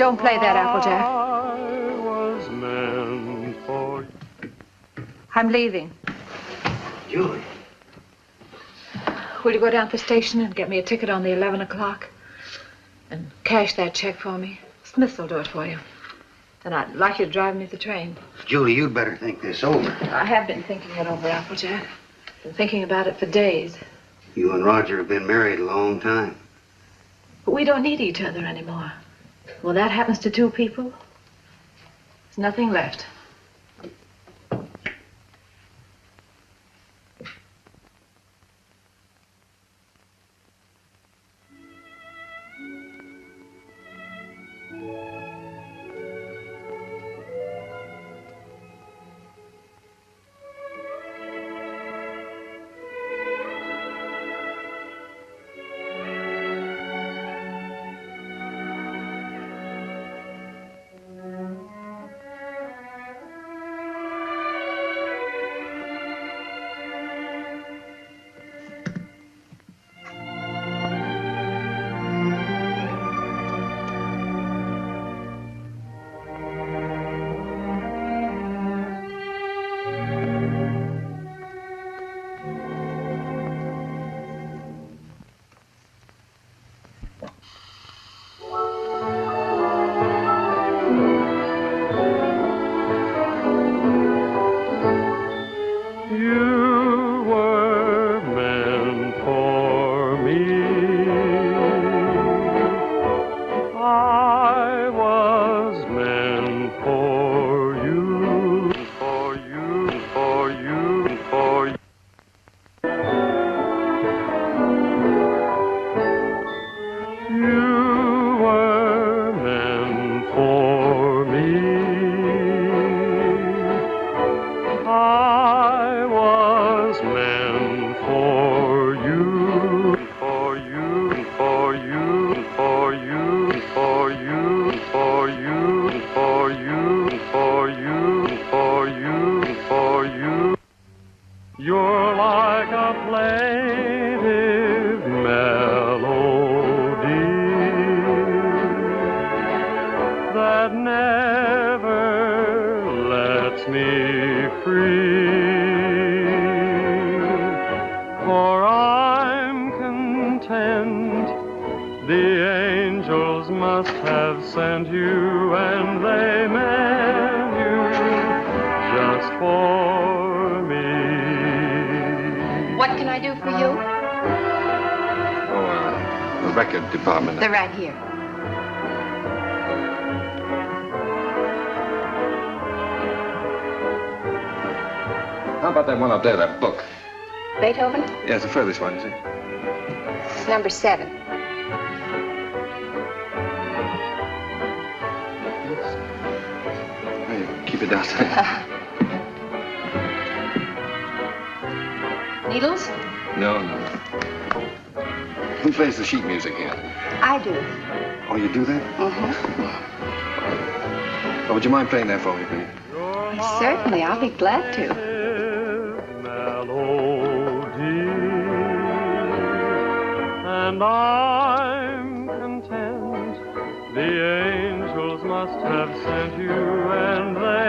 Don't play that, Applejack. I'm leaving. Julie. Will you go down to the station and get me a ticket on the 11 o'clock? And cash that check for me? Smith will do it for you. And I'd like you to drive me to the train. Julie, you'd better think this over. I have been thinking it over, Applejack. Been thinking about it for days. You and Roger have been married a long time. But we don't need each other anymore. When that happens to two people, there's nothing left. Department. They're right here. How about that one up there, that book? Beethoven? Yeah, it's the furthest one, you see. It's number 7. Well, you keep it downstairs. Needles? No. Who plays the sheet music here? I do. Oh, you do that? Mm-hmm. Oh, would you mind playing that for me, please? Certainly, I'll be glad to. And I'm content. The angels must have sent you, and they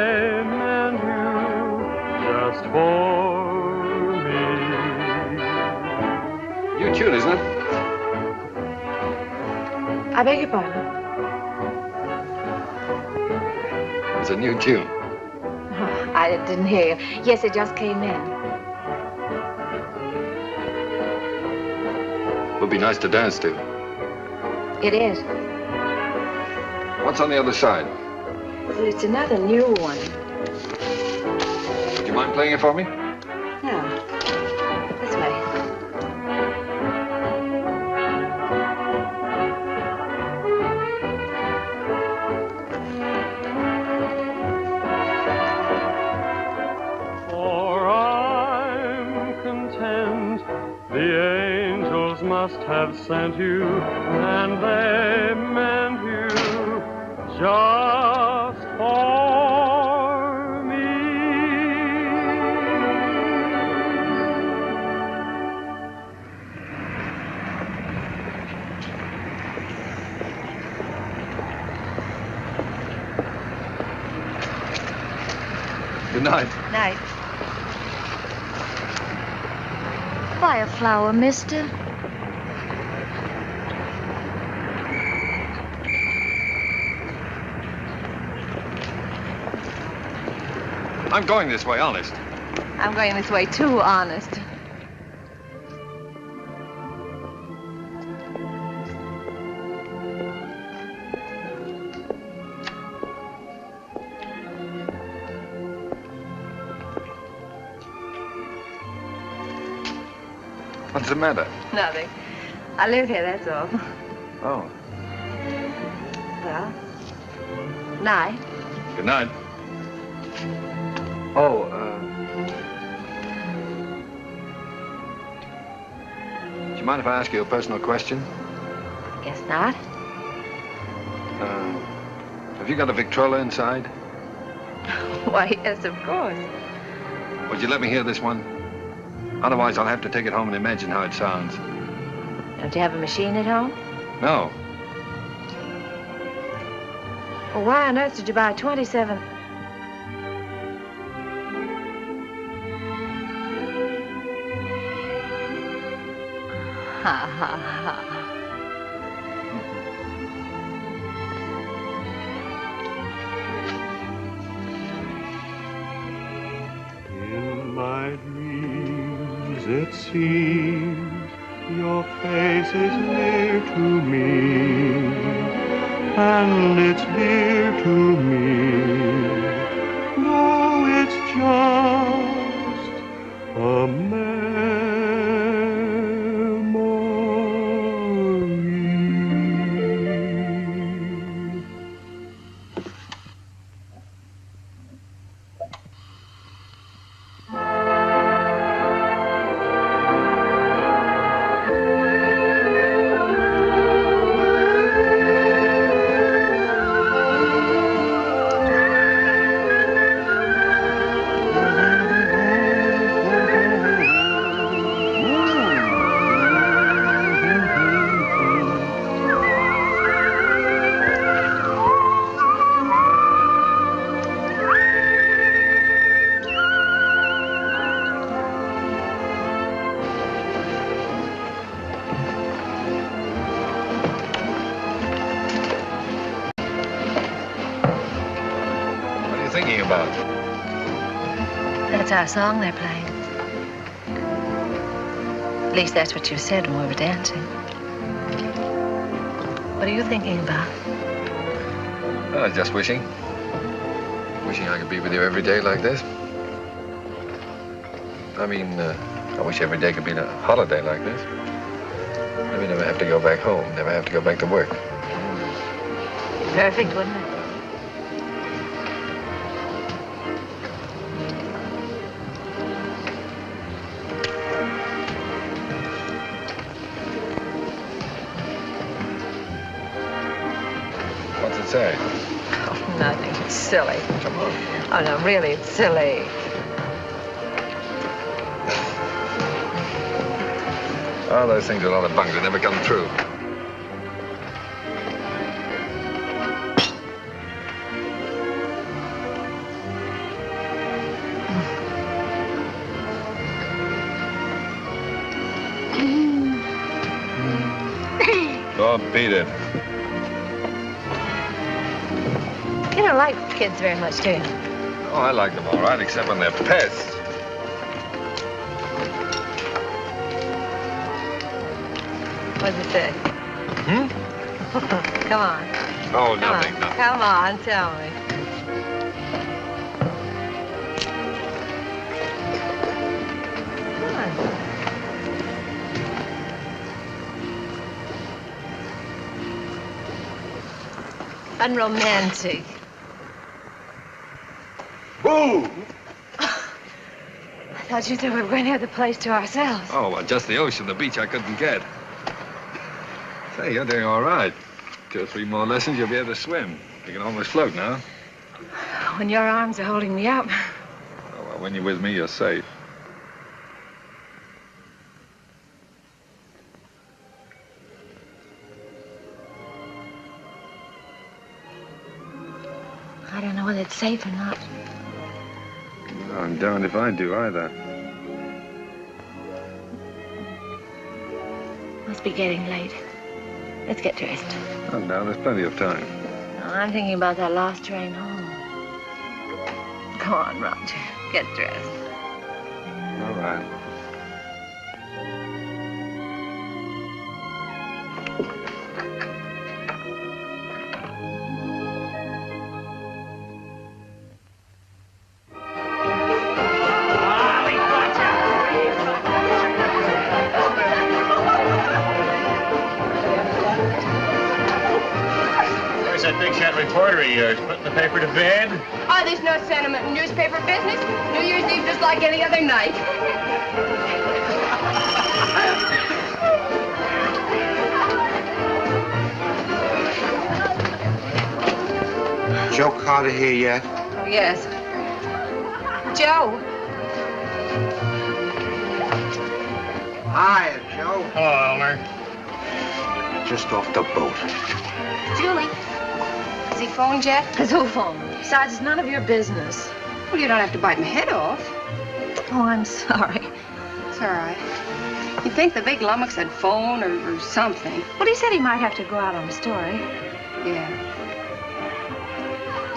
tune, isn't it? I beg your pardon. It's a new tune. Oh, I didn't hear you. Yes, it just came in. Would be nice to dance to. It is. What's on the other side? Well, it's another new one. Would you mind playing it for me? Yeah. This way. For I'm content the angels must have sent you, and they meant you just for me. Good night. Night. Buy a flower, mister. I'm going this way, honest. I'm going this way too, honest. What's the matter? Nothing. I live here, that's all. Oh. Well, night. Good night. Oh, do you mind if I ask you a personal question? Guess not. Have you got a Victrola inside? Why, yes, of course. Would you let me hear this one? Otherwise, I'll have to take it home and imagine how it sounds. Don't you have a machine at home? No. Well, why on earth did you buy 27? Ha, ha, ha. In my dreams it seems your face is near to me, and it's dear to me, though it's just a memory. That's our song they're playing. At least that's what you said when we were dancing. What are you thinking about? Just wishing. Wishing I could be with you every day like this. I mean, I wish every day could be a holiday like this. Then we never have to go back home, never have to go back to work. Perfect, wouldn't it? What's it say? Oh, nothing. It's silly. Come on. Oh, no, really, it's silly. Oh, those things are a lot of bunk. They never come true. Oh, beat it. You don't like kids very much, do you? Oh, I like them all right, except when they're pests. What does it say? Hmm? Come on. Oh, nothing, nothing. Come on, tell me. Come on. Unromantic. Boo! I thought you said we were going to have the place to ourselves. Oh, well, just the ocean. The beach I couldn't get. Say, you're doing all right. 2 or 3 more lessons, you'll be able to swim. You can almost float now. When your arms are holding me up. Oh, well, when you're with me, you're safe. I don't know whether it's safe or not. Oh, I'm darned if I do either. Must be getting late. Let's get dressed. Oh, no, there's plenty of time. Oh, I'm thinking about that last train home. Come on, Roger. Get dressed. All right. Reporter of yours, putting the paper to bed? Oh, there's no sentiment in newspaper business. New Year's Eve just like any other night. Joe Carter here yet? Oh, yes. Joe. Hi, Joe. Hello, Elmer. Just off the boat. Julie. Has he phoned yet? Has who phoned? Besides, it's none of your business. Well, you don't have to bite my head off. Oh, I'm sorry. It's all right. You'd think the big lummox had phone or something. Well, he said he might have to go out on a story. Yeah.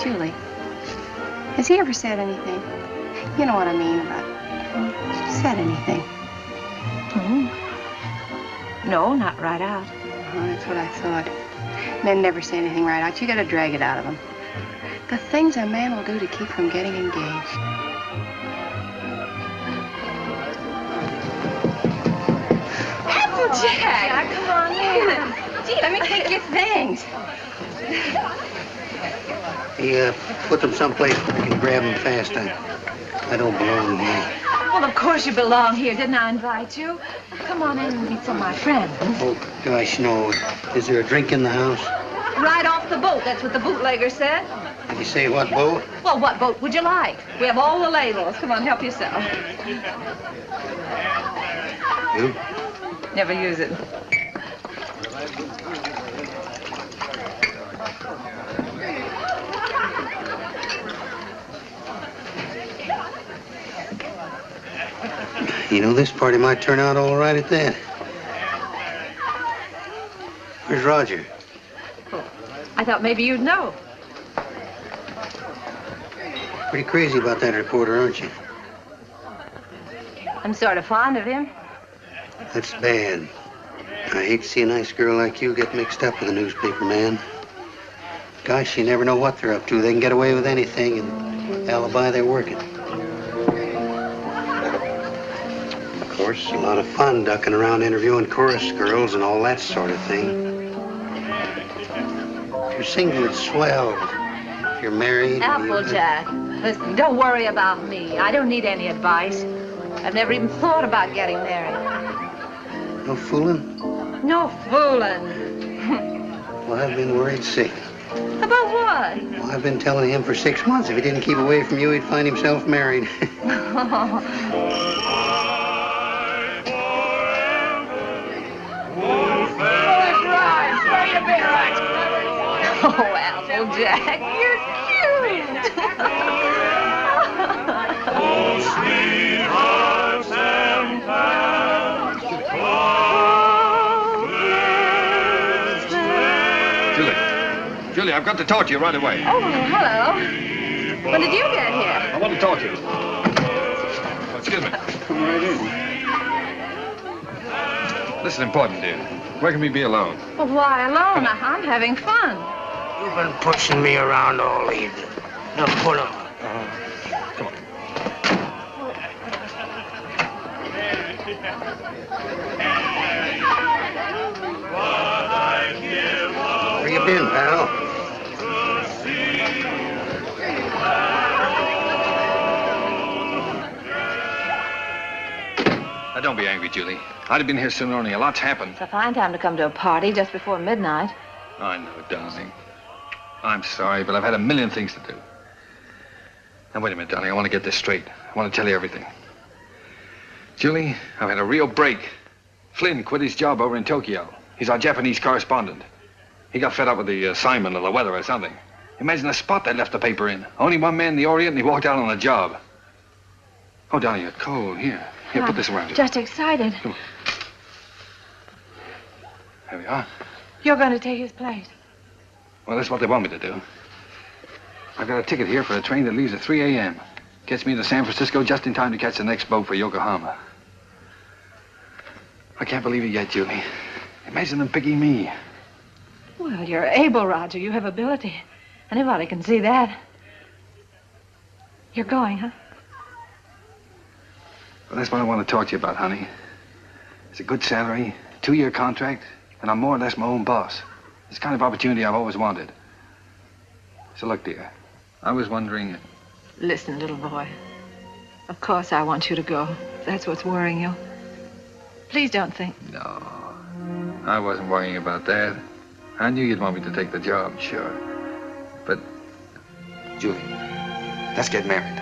Julie, has he ever said anything? You know what I mean about said anything? No, not right out. Oh, that's what I thought. Men never say anything right out. You gotta drag it out of them. The things a man will do to keep from getting engaged. Applejack! Come on in. Gee, let me take your things. He put them someplace where we can grab them fast. I don't belong here. Well, of course you belong here. Didn't I invite you? Come on in and meet some of my friends. Oh, gosh, no. Is there a drink in the house? Right off the boat. That's what the bootlegger said. Did he say what boat? Well, what boat would you like? We have all the labels. Come on, help yourself. You? Never use it. You know, this party might turn out all right at that. Where's Roger? Oh, I thought maybe you'd know. Pretty crazy about that reporter, aren't you? I'm sort of fond of him. That's bad. I hate to see a nice girl like you get mixed up with a newspaper man. Gosh, you never know what they're up to. They can get away with anything and alibi they're working. Of course, a lot of fun ducking around interviewing chorus girls and all that sort of thing. If you're single, it's swell. If you're married... Applejack, listen, don't worry about me. I don't need any advice. I've never even thought about getting married. No fooling? No fooling. Well, I've been worried sick. About what? Well, I've been telling him for 6 months if he didn't keep away from you, he'd find himself married. Oh, Applejack, you're cute. Oh, sweethearts and pals, oh, this I've got to talk to you right away. Oh, hello. When did you get here? I want to talk to you. Oh, excuse me. Come right in. This is important, dear. Where can we be alone? Well, why alone? I'm having fun. You've been pushing me around all evening. Now put on. Come on. Where you been, pal? Now, don't be angry, Julie. I'd have been here sooner, only a lot's happened. It's a fine time to come to a party just before midnight. I know, darling. I'm sorry, but I've had a million things to do. Now, wait a minute, darling. I want to get this straight. I want to tell you everything. Julie, I've had a real break. Flynn quit his job over in Tokyo. He's our Japanese correspondent. He got fed up with the assignment or the weather or something. Imagine the spot they left the paper in. Only one man in the Orient, and he walked out on the job. Oh, darling, you're cold. Here, put this around you. Just excited. Come on. There we are. You're going to take his place. Well, that's what they want me to do. I've got a ticket here for a train that leaves at 3 a.m. Gets me to San Francisco just in time to catch the next boat for Yokohama. I can't believe it yet, Julie. Imagine them picking me. Well, you're able, Roger. You have ability. Anybody can see that. You're going, huh? Well, that's what I want to talk to you about, honey. It's a good salary, 2-year contract, and I'm more or less my own boss. It's the kind of opportunity I've always wanted. So look, dear, I was wondering... Listen, little boy. Of course I want you to go. That's what's worrying you. Please don't think... No, I wasn't worrying about that. I knew you'd want me to take the job, sure. But, Julie, let's get married.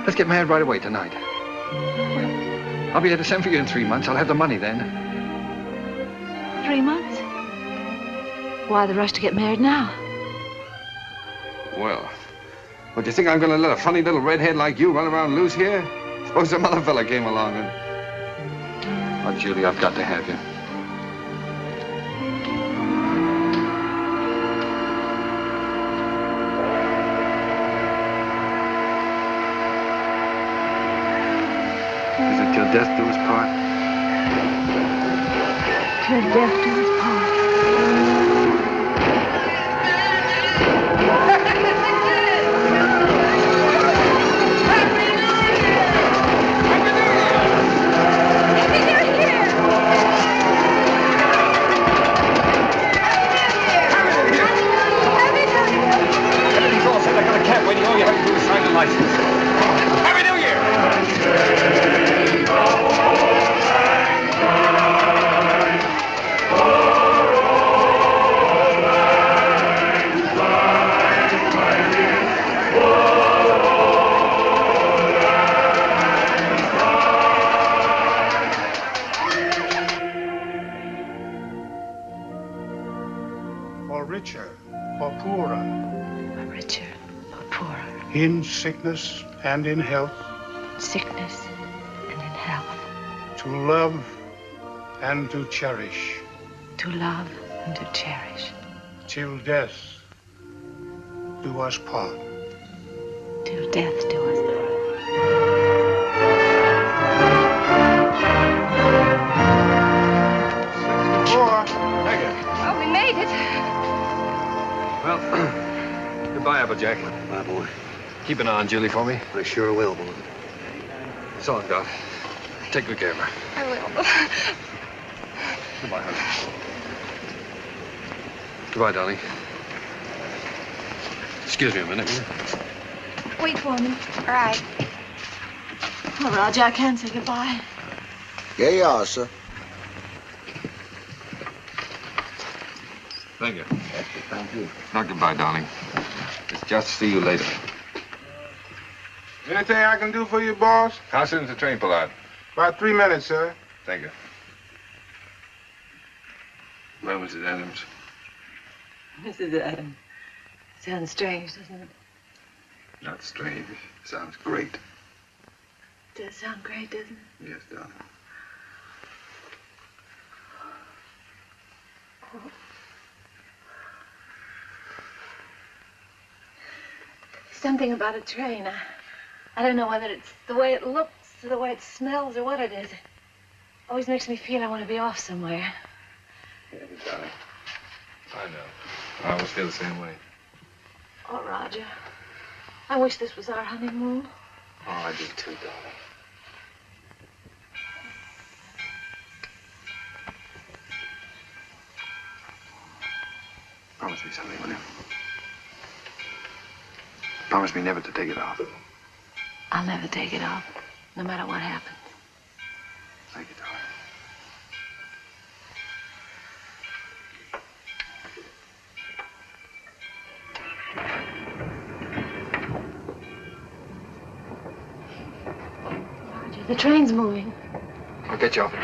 Let's get married right away tonight. I'll be able to send for you in 3 months. I'll have the money then. 3 months? Why the rush to get married now? Well, do you think I'm going to let a funny little redhead like you run around loose here? Suppose some other fella came along and... Oh, Julie, I've got to have you. Is it till death do us part? Till death do us part. When you all you have to do is sign the license. Happy New Year! Or richer, or poorer. Or richer, or poorer. In sickness and in health. Sickness and in health. To love and to cherish. To love and to cherish. Till death do us part. Till death do us part. Thank you. Oh, we made it. Well, goodbye, Applejack. Bye, boy. Keep an eye on Julie for me. I sure will, boy. So long, Doc. Take good care of her. I will. Goodbye, honey. Goodbye, darling. Excuse me a minute. Wait for me. All right. Oh, Roger, I can't say goodbye. Yeah, you are, sir. Thank you. Thank you. Not goodbye, darling. It's just see you later. Anything I can do for you, boss? How soon does the train pull out? About 3 minutes, sir. Thank you. Well, Mrs. Adams. Mrs. Adams. Sounds strange, doesn't it? Not strange. Sounds great. Does sound great, doesn't it? Yes, darling. Something about a train. I don't know whether it's the way it looks or the way it smells or what it is. It always makes me feel I want to be off somewhere. Yeah, darling. I know. I always feel the same way. Oh, Roger. I wish this was our honeymoon. Oh, I do too, darling. Promise me something, will you? Promise me never to take it off. I'll never take it off, no matter what happens. Thank you, darling. Roger, the train's moving. I'll get you off.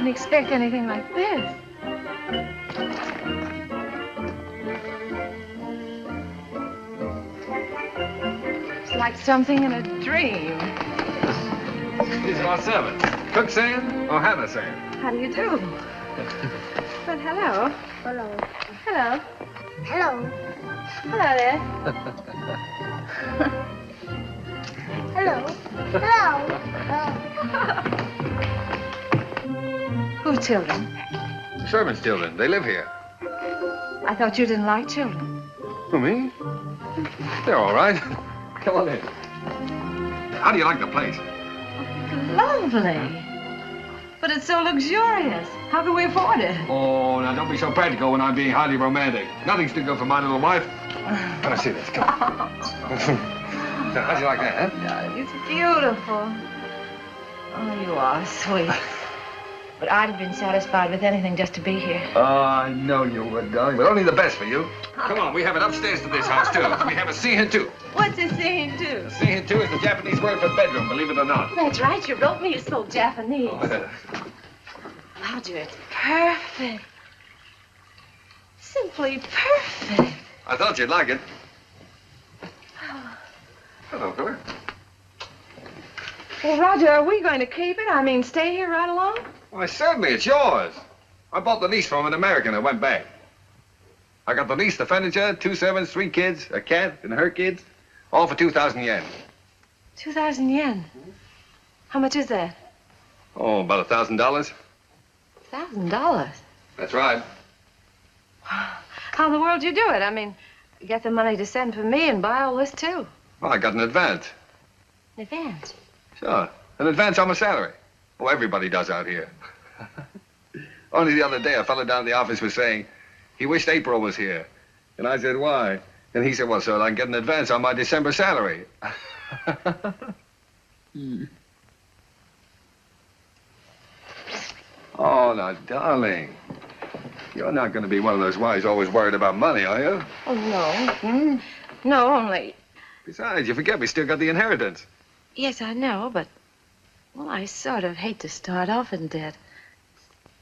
Expect anything like this. It's like something in a dream. These are our servants. Cook saying or Hannah saying? How do you do? But hello. Hello. Hello. Hello. Hello there. Hello. Hello. Whose children? The servants' children. They live here. I thought you didn't like children. Who, me? They're all right. Come on in. How do you like the place? Lovely. But it's so luxurious. How can we afford it? Oh, now don't be so practical when I'm being highly romantic. Nothing's too good for my little wife. Let me see this. Come on. How do you like that, huh? Darling, it's beautiful. Oh, you are sweet. But I'd have been satisfied with anything just to be here. Oh, I know you would, darling, but only the best for you. Come on, we have it upstairs to this house, too. We have a scene-2. What's a scene-2? A scene-2 is the Japanese word for bedroom, believe it or not. That's right, you wrote me. You spoke Japanese. Oh, Roger, it's perfect. Simply perfect. I thought you'd like it. Hello, fella. Well, Roger, are we going to keep it? I mean, stay here right along? Why, certainly, it's yours. I bought the lease from an American that went back. I got the lease, the furniture, 2 servants, 3 kids, a cat, and her kids, all for 2,000 yen. 2,000 yen? How much is that? Oh, about $1,000. $1,000? That's right. How in the world do you do it? I mean, get the money to send for me and buy all this, too. Well, I got an advance. An advance? Sure. An advance on my salary. Oh, everybody does out here. Only the other day, a fellow down at the office was saying he wished April was here. And I said, why? And he said, well, so I can get an advance on my December salary. Oh, now, darling. You're not going to be one of those wives always worried about money, are you? Oh, no. No, only... Besides, you forget we still got the inheritance. Yes, I know, but... Well, I sort of hate to start off in debt.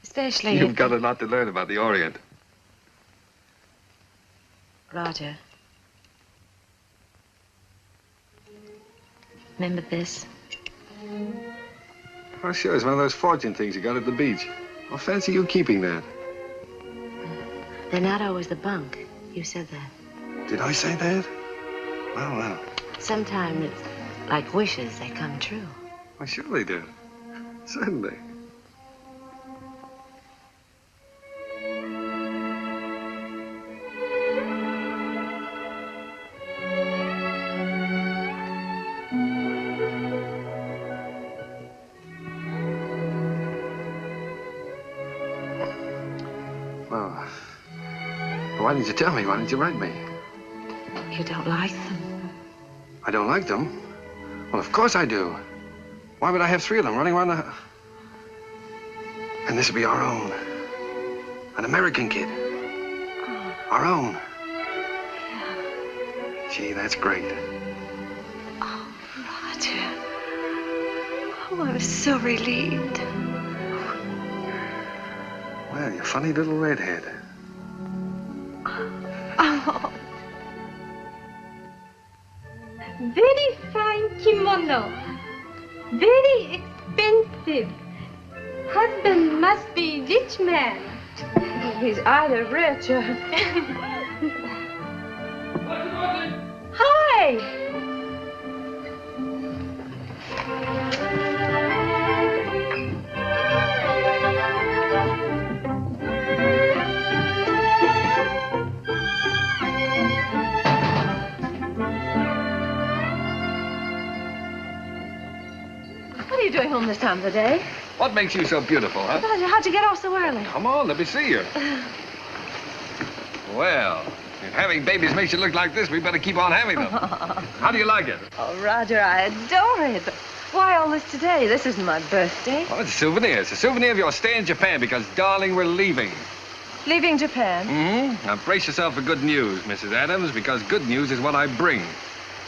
Especially You've got a lot to learn about the Orient. Roger. Remember this? Oh, sure, it's one of those fortune things you got at the beach. Well, fancy you keeping that. They're not always the bunk. You said that. Did I say that? Well, well. Sometimes it's like wishes, they come true. Why, sure they do. Certainly. Well, why didn't you tell me? Why didn't you write me? You don't like them? I don't like them? Well, of course I do. Why would I have 3 of them running around the... And this would be our own. An American kid. Oh. Our own. Yeah. Gee, that's great. Oh, Roger. Oh, I'm so relieved. Well, you funny little redhead. Oh. Very fine kimono. Very expensive. Husband must be rich man. He's either rich or... Hi! What are you doing home this time of the day? What makes you so beautiful, huh? Roger, how'd you get off so early? Come on, let me see you. Well, if having babies makes you look like this, we better keep on having them. How do you like it? Oh, Roger, I adore it. But why all this today? This isn't my birthday. Oh, it's a souvenir. It's a souvenir of your stay in Japan because, darling, we're leaving. Leaving Japan? Mm-hmm. Now, brace yourself for good news, Mrs. Adams, because good news is what I bring.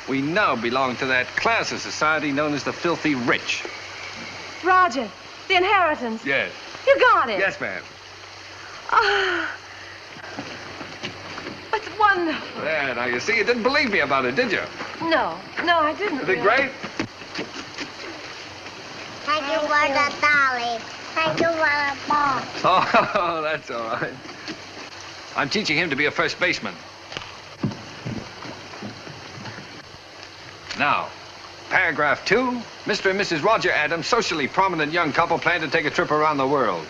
We now belong to that class of society known as the filthy rich. Roger, the inheritance. Yes. You got it. Yes, ma'am. Ah. That's wonderful. There, now, you see, you didn't believe me about it, did you? No, I didn't. Isn't it great? Thank you for the dolly. Thank you for the ball. Oh, that's all right. I'm teaching him to be a first baseman. Now, paragraph 2, Mr. and Mrs. Roger Adams, socially prominent young couple, plan to take a trip around the world.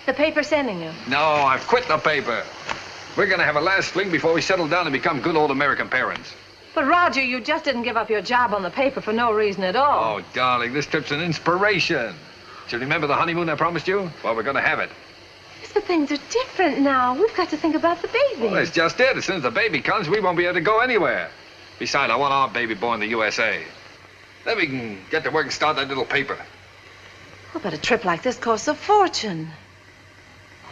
The paper's sending you. No, I've quit the paper. We're going to have a last fling before we settle down and become good old American parents. But, Roger, you just didn't give up your job on the paper for no reason at all. Oh, darling, this trip's an inspiration. Do you remember the honeymoon I promised you? Well, we're going to have it. Yes, but things are different now. We've got to think about the baby. Well, that's just it. As soon as the baby comes, we won't be able to go anywhere. Besides, I want our baby born in the USA. Then we can get to work and start that little paper. Oh, but a trip like this costs a fortune.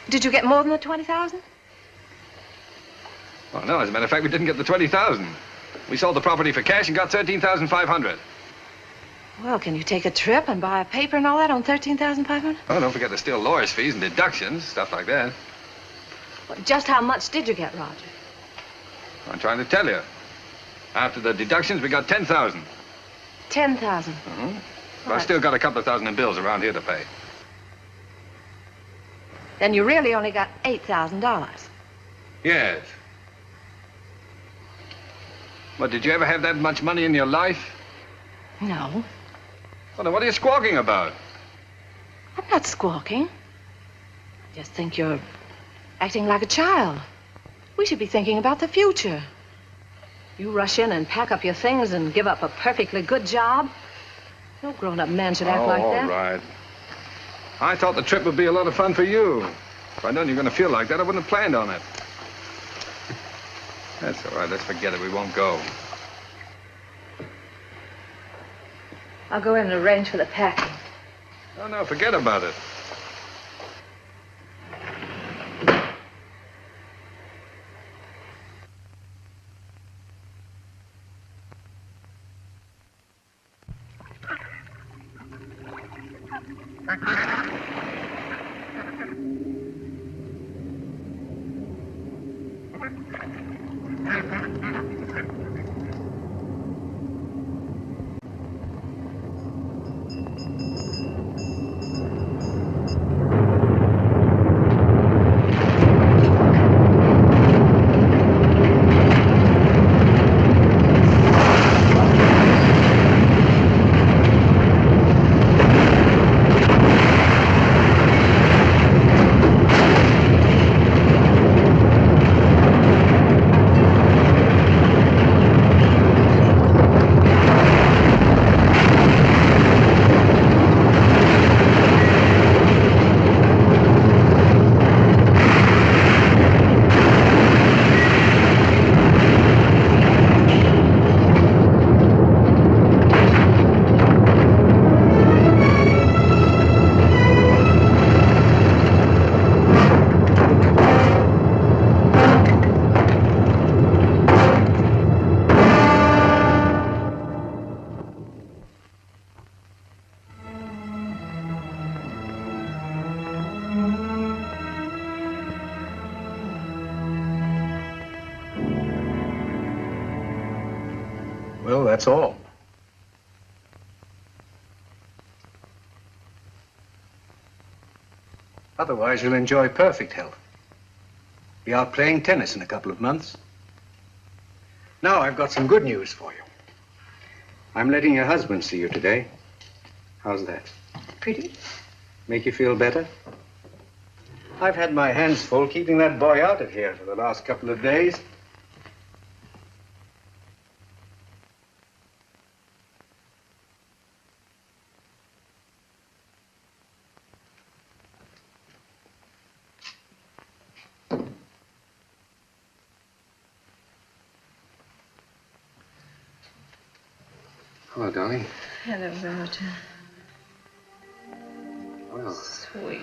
Did you get more than the 20,000? Oh, no, as a matter of fact, we didn't get the 20,000. We sold the property for cash and got 13,500. Well, can you take a trip and buy a paper and all that on 13,500? Oh, don't forget there's still lawyer's fees and deductions, stuff like that. Well, just how much did you get, Roger? I'm trying to tell you. After the deductions, we got 10,000. 10,000. Mm-hmm. But I've still got a couple of thousand in bills around here to pay. Then you really only got $8,000. Yes. But did you ever have that much money in your life? No. Well, then what are you squawking about? I'm not squawking. I just think you're acting like a child. We should be thinking about the future. You rush in and pack up your things and give up a perfectly good job. No grown-up man should act like that. All right. I thought the trip would be a lot of fun for you. If I'd known you were going to feel like that, I wouldn't have planned on it. That's all right. Let's forget it. We won't go. I'll go in and arrange for the packing. Oh, no, forget about it. Well, that's all. Otherwise, you'll enjoy perfect health. Be out playing tennis in a couple of months. Now, I've got some good news for you. I'm letting your husband see you today. How's that? Pretty? Make you feel better? I've had my hands full keeping that boy out of here for the last couple of days. Hello, darling. Hello, Roger. Well. Sweet.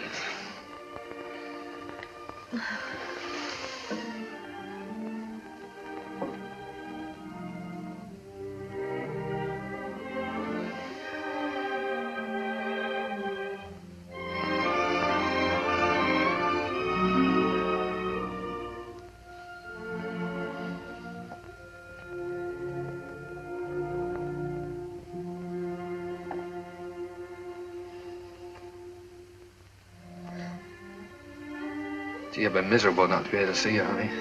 Gee, I've been miserable not to be able to see you, honey.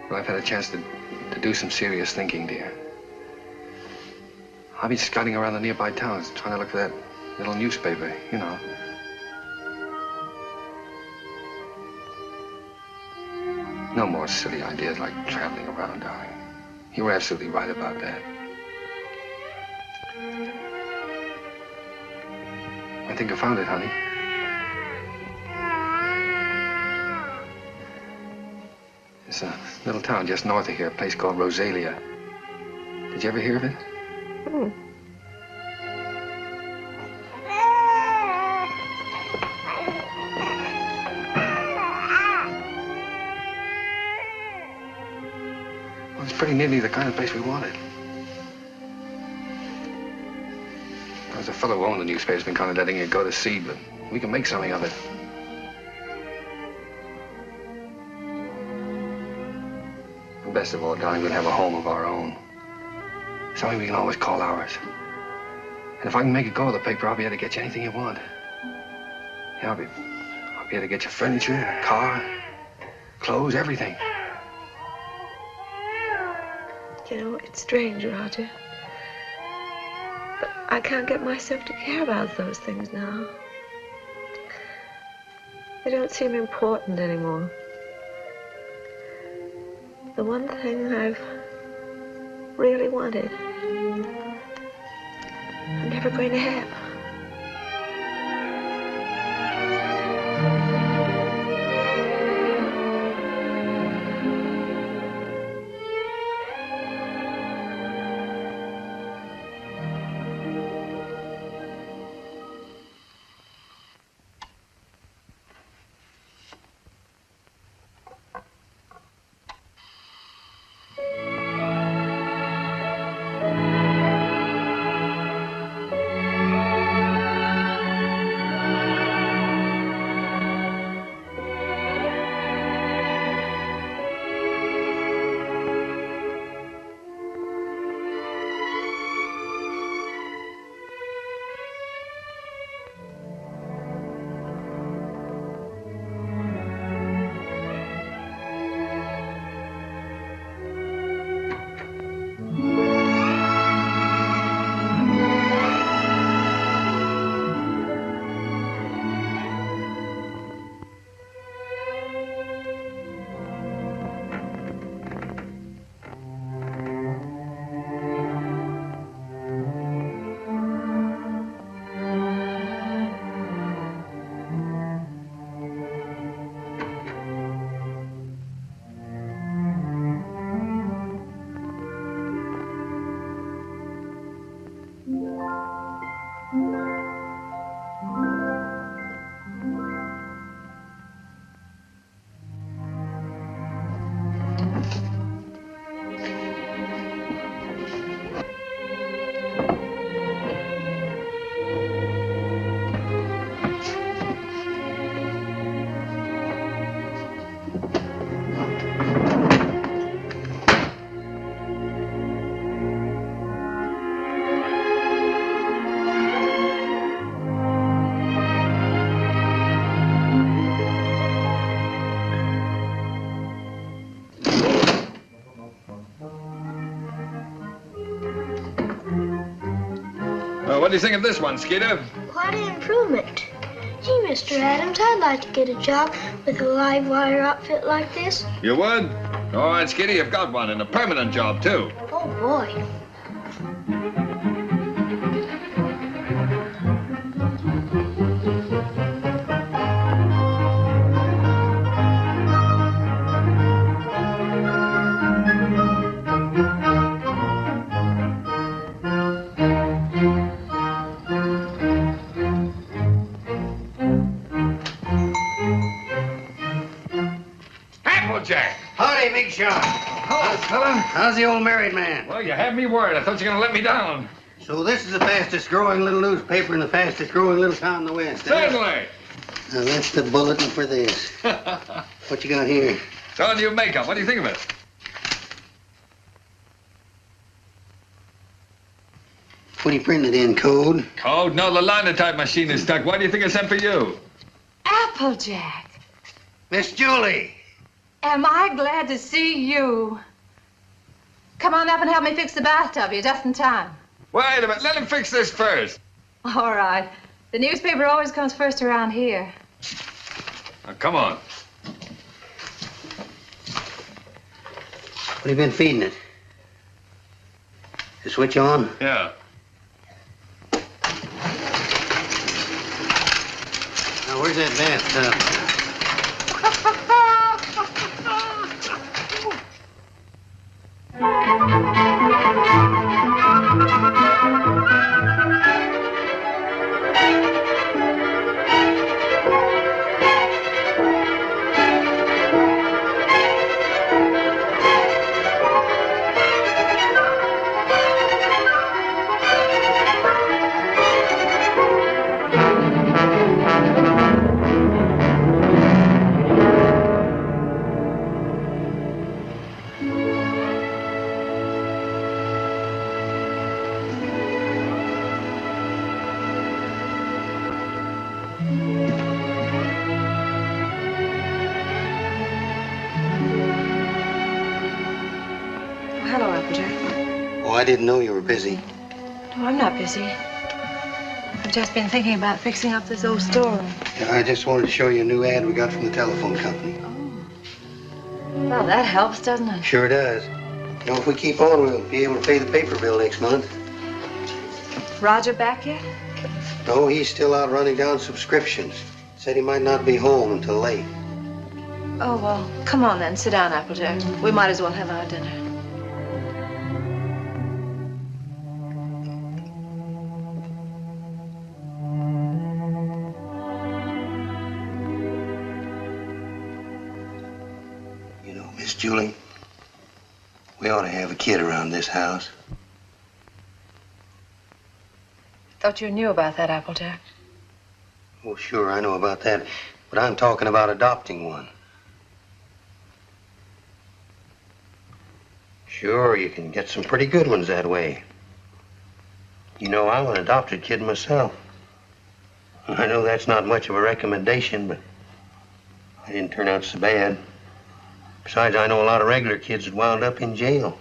Well, I've had a chance to do some serious thinking, dear. I've been scouting around the nearby towns, trying to look for that little newspaper, you know. No more silly ideas like traveling around, darling. You were absolutely right about that. I think I found it, honey. It's a little town just north of here, a place called Rosalia. Did you ever hear of it? Hmm. Well, it's pretty nearly the kind of place we wanted. There's a fellow who owned the newspaper's been kind of letting it go to seed, but we can make something of it. And best of all, darling, we'll have a home of our own. Something we can always call ours. And if I can make it go with the paper, I'll be able to get you anything you want. Yeah, I'll be able to get you furniture, a car, clothes, everything. You know, it's strange, Roger. But I can't get myself to care about those things now. They don't seem important anymore. The one thing I've really wanted, I'm never going to have. What do you think of this one, Skeeter? Quite an improvement. Gee, Mr. Adams, I'd like to get a job with a live wire outfit like this. You would? All right, Skeeter, you've got one, and a permanent job, too. Oh, boy. Jack. Howdy, Big Shot. Hello, fella. How's the old married man? Well, you had me worried. I thought you were going to let me down. So this is the fastest growing little newspaper in the fastest growing little town in the West. Certainly. Now, that's the bulletin for this. What you got here? It's all new makeup. What do you think of it? What do you print it in, code? Code? No, the linotype machine is stuck. Why do you think I sent for you? Applejack. Miss Julie. Am I glad to see you. Come on up and help me fix the bathtub. You're just in time. Wait a minute. Let him fix this first. All right. The newspaper always comes first around here. Now, come on. What have you been feeding it? The switch on? Yeah. Now, where's that bathtub? I didn't know you were busy. No, I'm not busy. I've just been thinking about fixing up this old storeroom. Yeah, I just wanted to show you a new ad we got from the telephone company. Well, that helps, doesn't it? Sure does. You know, if we keep on, we'll be able to pay the paper bill next month. Roger back yet? No, he's still out running down subscriptions. Said he might not be home until late. Oh, well, come on then. Sit down, Applejack. We might as well have our dinner. You know, Miss Julie, we ought to have a kid around this house. Thought you knew about that, Applejack. Oh, sure, I know about that. But I'm talking about adopting one. Sure, you can get some pretty good ones that way. You know, I'm an adopted kid myself. I know that's not much of a recommendation, but I didn't turn out so bad. Besides, I know a lot of regular kids that wound up in jail.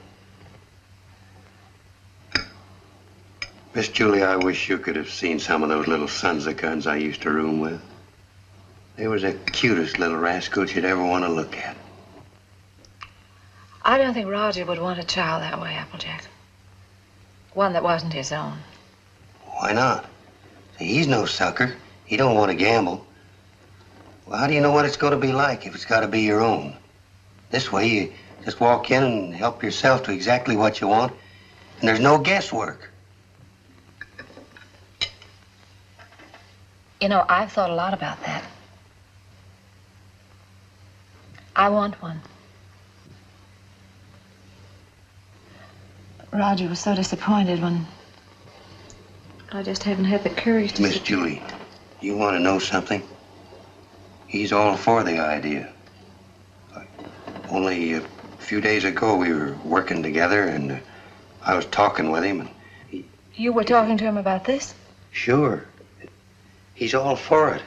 Miss Julie, I wish you could have seen some of those little sons of guns I used to room with. They was the cutest little rascals you'd ever want to look at. I don't think Roger would want a child that way, Applejack. One that wasn't his own. Why not? See, he's no sucker. He don't want to gamble. Well, how do you know what it's going to be like if it's got to be your own? This way, you just walk in and help yourself to exactly what you want, and there's no guesswork. You know, I've thought a lot about that. I want one. But Roger was so disappointed when I just haven't had the courage to... Miss Julie, you want to know something? He's all for the idea. Only a few days ago, we were working together, and I was talking with him, and he... You were talking to him about this? Sure. He's all for it.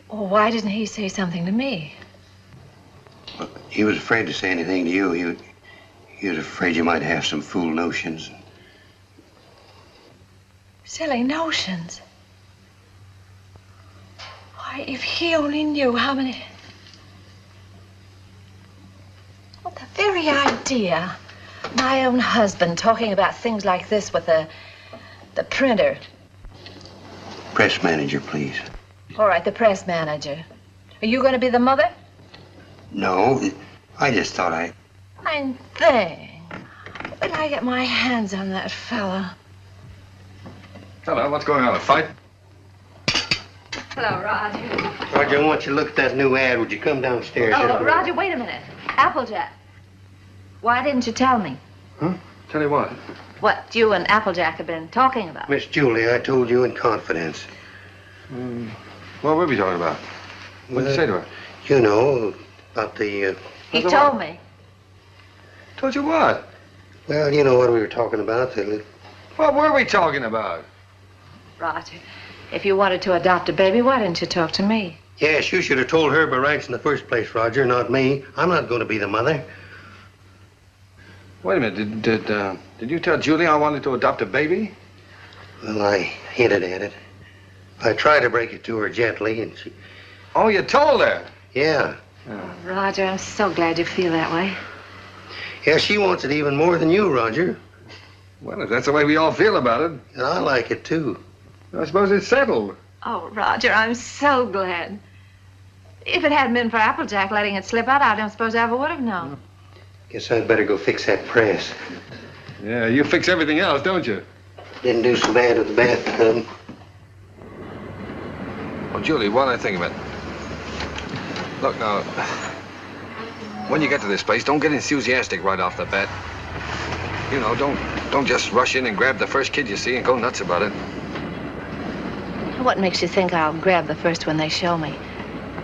Well, why didn't he say something to me? Well, he was afraid to say anything to you. He was afraid you might have some fool notions. Silly notions. Why, if he only knew how many... Well, the very idea. My own husband talking about things like this with the printer. Press manager, please. All right, the press manager. Are you going to be the mother? No, I just thought I... Fine thing. When I get my hands on that fella. Hello, what's going on, a fight? Hello, Roger. Roger, I want you to look at that new ad. Would you come downstairs? Oh, Roger, wait a minute. Applejack. Why didn't you tell me? Huh? Tell you what? What you and Applejack have been talking about. Miss Julie, I told you in confidence. What were we talking about? What did you say to her? You know, about the... He told me. Told you what? Well, you know what we were talking about. What were we talking about? Roger, if you wanted to adopt a baby, why didn't you talk to me? Yes, you should have told her by rights in the first place, Roger, not me. I'm not going to be the mother. Wait a minute, did you tell Julie I wanted to adopt a baby? Well, I hinted at it. I tried to break it to her gently, and she... Oh, you told her? Yeah. Oh, Roger, I'm so glad you feel that way. Yeah, she wants it even more than you, Roger. Well, if that's the way we all feel about it. And I like it, too. I suppose it's settled. Oh, Roger, I'm so glad. If it hadn't been for Applejack letting it slip out, I don't suppose I ever would have known. Guess I'd better go fix that press. Yeah, you fix everything else, don't you? Didn't do so bad with the bathtub. Well, Julie, what do I think of it? Look, now, when you get to this place, don't get enthusiastic right off the bat. You know, don't just rush in and grab the first kid you see and go nuts about it. What makes you think I'll grab the first one they show me?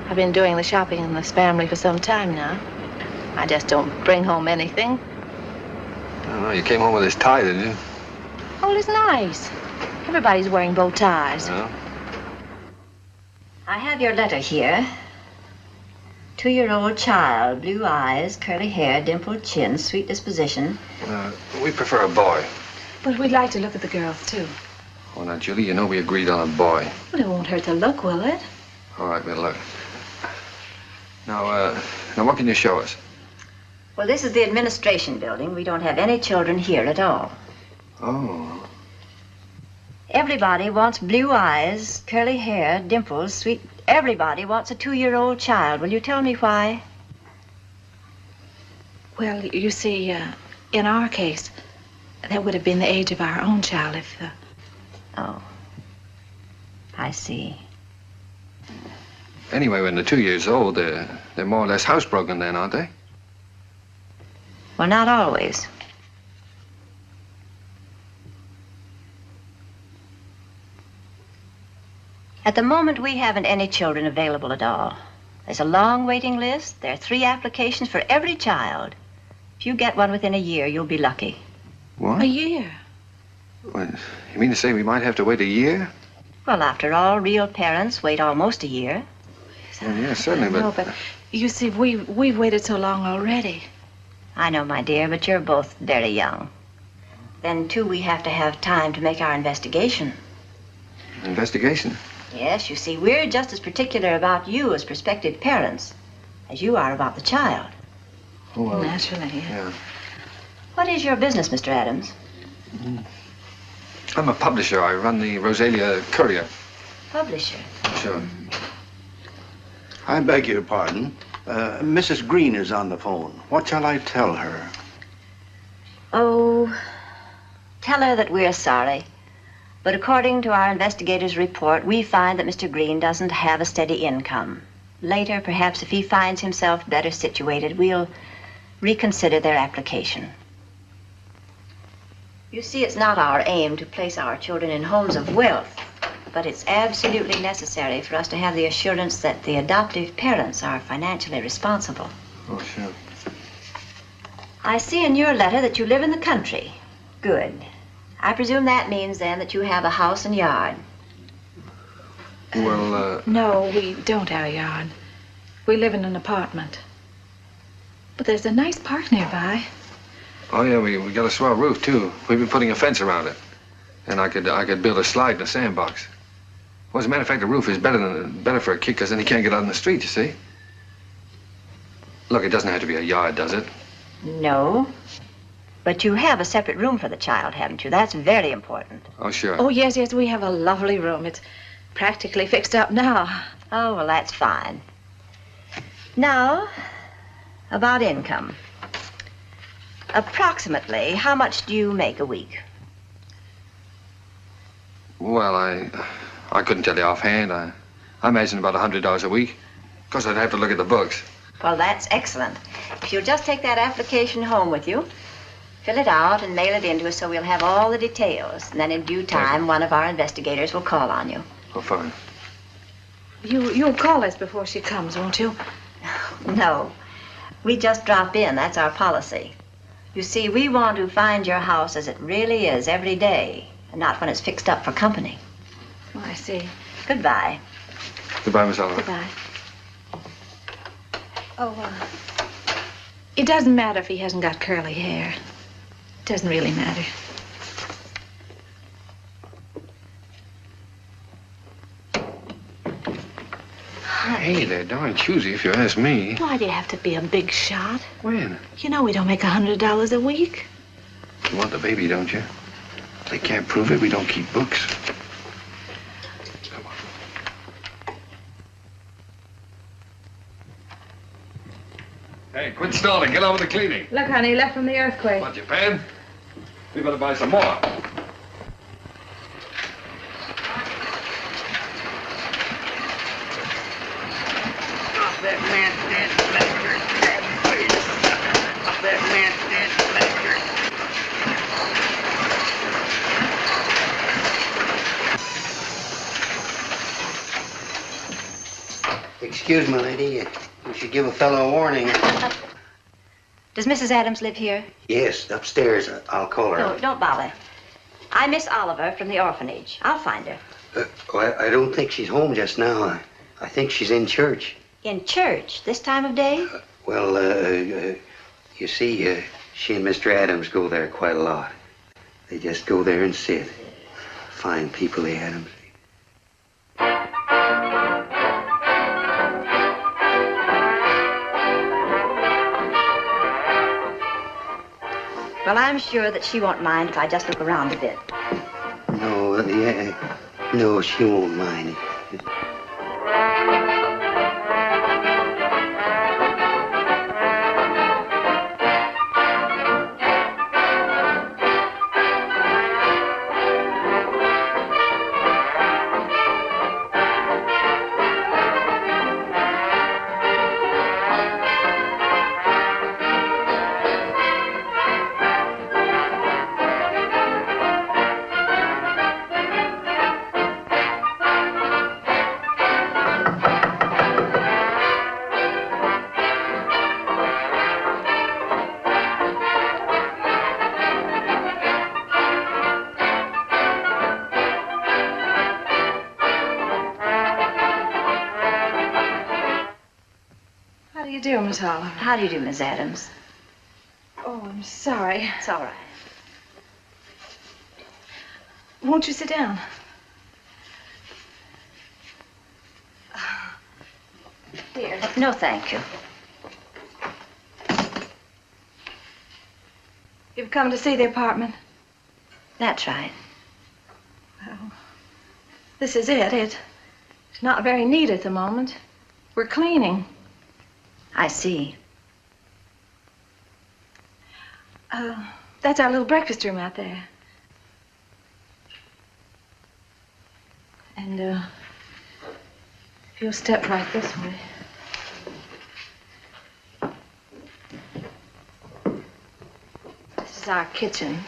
I've been doing the shopping in this family for some time now. I just don't bring home anything. I don't know, you came home with this tie, didn't you? Oh, it's nice. Everybody's wearing bow ties. Yeah. I have your letter here. 2-year-old child, blue eyes, curly hair, dimpled chin, sweet disposition. We prefer a boy. But we'd like to look at the girls, too. Oh, now, Julie, you know we agreed on a boy. Well, it won't hurt to look, will it? All right, we'll look. Now, what can you show us? Well, this is the administration building. We don't have any children here at all. Oh. Everybody wants blue eyes, curly hair, dimples, sweet... Everybody wants a 2-year-old child. Will you tell me why? Well, you see, in our case, that would have been the age of our own child if... Oh. I see. Anyway, when they're 2 years old, they're more or less housebroken then, aren't they? Well, not always. At the moment, we haven't any children available at all. There's a long waiting list. There are 3 applications for every child. If you get one within a year, you'll be lucky. What? A year? What? You mean to say we might have to wait a year? Well, after all, real parents wait almost a year. Well, yeah, certainly, but... No, but you see, we've waited so long already. I know, my dear, but you're both very young. Then, too, we have to have time to make our investigation. Investigation? Yes, you see, we're just as particular about you as prospective parents as you are about the child. Oh, well, naturally, yeah. What is your business, Mr. Adams? I'm a publisher. I run the Rosalia Courier. Publisher? Sure. I beg your pardon. Mrs. Green is on the phone. What shall I tell her? Oh, tell her that we're sorry. But according to our investigator's report, we find that Mr. Green doesn't have a steady income. Later, perhaps if he finds himself better situated, we'll reconsider their application. You see, it's not our aim to place our children in homes of wealth, but it's absolutely necessary for us to have the assurance that the adoptive parents are financially responsible. Oh, sure. I see in your letter that you live in the country. Good. I presume that means, then, that you have a house and yard. Well, No, we don't have a yard. We live in an apartment. But there's a nice park nearby. Oh, yeah, we got a swell roof, too. We've been putting a fence around it. And I could build a slide in a sandbox. Well, as a matter of fact, the roof is better for a kid, because then he can't get out in the street, you see. Look, it doesn't have to be a yard, does it? No. But you have a separate room for the child, haven't you? That's very important. Oh, sure. Oh, yes, we have a lovely room. It's practically fixed up now. Oh, well, that's fine. Now, about income. Approximately, how much do you make a week? Well, I couldn't tell you offhand. I imagine about $100 a week. Of course, I'd have to look at the books. Well, that's excellent. If you'll just take that application home with you, fill it out and mail it in to us so we'll have all the details. And then in due time, one of our investigators will call on you. Oh, fine. You'll call us before she comes, won't you? No. We just drop in. That's our policy. You see, we want to find your house as it really is every day, and not when it's fixed up for company. Oh, I see. Goodbye. Goodbye, Miss Oliver. Goodbye. Oh, it doesn't matter if he hasn't got curly hair. It doesn't really matter. Hey, they're darn choosy, if you ask me. Why do you have to be a big shot? When? You know we don't make $100 a week. You want the baby, don't you? If they can't prove it, we don't keep books. Come on. Hey, quit stalling. Get on with the cleaning. Look, honey, left from the earthquake. What, Japan? We better buy some more. That man's dead bastard. That man's dead bastard. Excuse me, lady. You should give a fellow a warning. Does Mrs. Adams live here? Yes, upstairs. I'll call her. No, don't bother. I'm Miss Oliver from the orphanage. I'll find her. I don't think she's home just now. I think she's in church. In church, this time of day? You see, she and Mr. Adams go there quite a lot. They just go there and sit. Fine people, the Adams. Well, I'm sure that she won't mind if I just look around a bit. No, no, she won't mind. Miss Oliver. How do you do, Miss Adams? Oh, I'm sorry. It's all right. Won't you sit down? Dear. No, thank you. You've come to see the apartment? That's right. Well, this is it. It's not very neat at the moment. We're cleaning. I see. That's our little breakfast room out there. And, if you'll step right this way. This is our kitchen.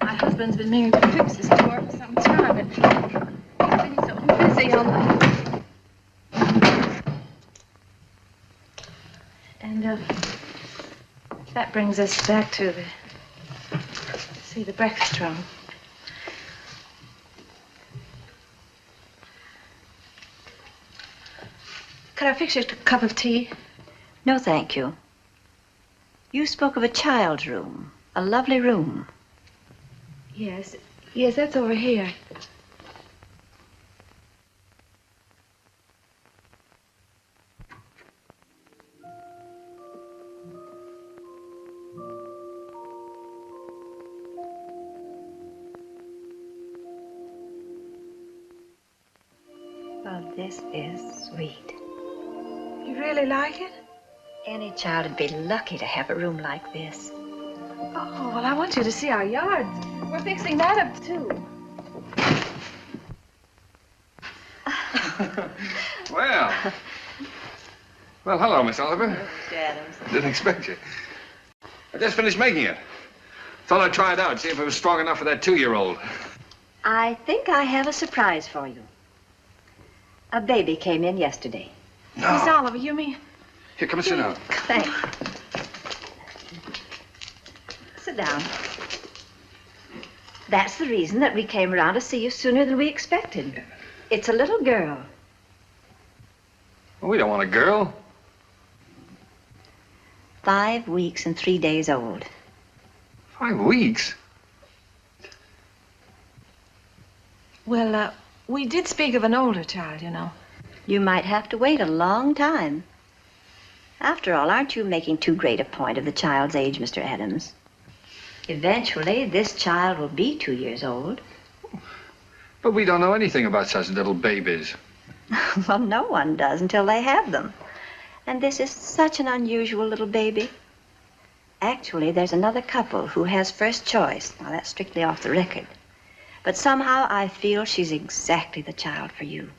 My husband's been meaning to fix this door for some time, but he's been so busy on the... And, that brings us back to the breakfast room. Could I fix you a cup of tea? No, thank you. You spoke of a child's room, a lovely room. Yes, that's over here. Oh, this is sweet. You really like it? Any child would be lucky to have a room like this. Oh, well, I want you to see our yard. We're fixing that up, too. Well, hello, Miss Oliver. Mr. Adams. Didn't expect you. I just finished making it. Thought I'd try it out, see if it was strong enough for that 2-year-old. I think I have a surprise for you. A baby came in yesterday. No. Miss Oliver, you mean... Here, come and sit down. Thanks. Sit down. That's the reason that we came around to see you sooner than we expected. It's a little girl. Well, we don't want a girl. 5 weeks and 3 days old. 5 weeks? Well, we did speak of an older child, you know. You might have to wait a long time. After all, aren't you making too great a point of the child's age, Mr. Adams? Eventually, this child will be 2 years old. But we don't know anything about such little babies. Well, no one does until they have them. And this is such an unusual little baby. Actually, there's another couple who has first choice. Now, that's strictly off the record. But somehow I feel she's exactly the child for you.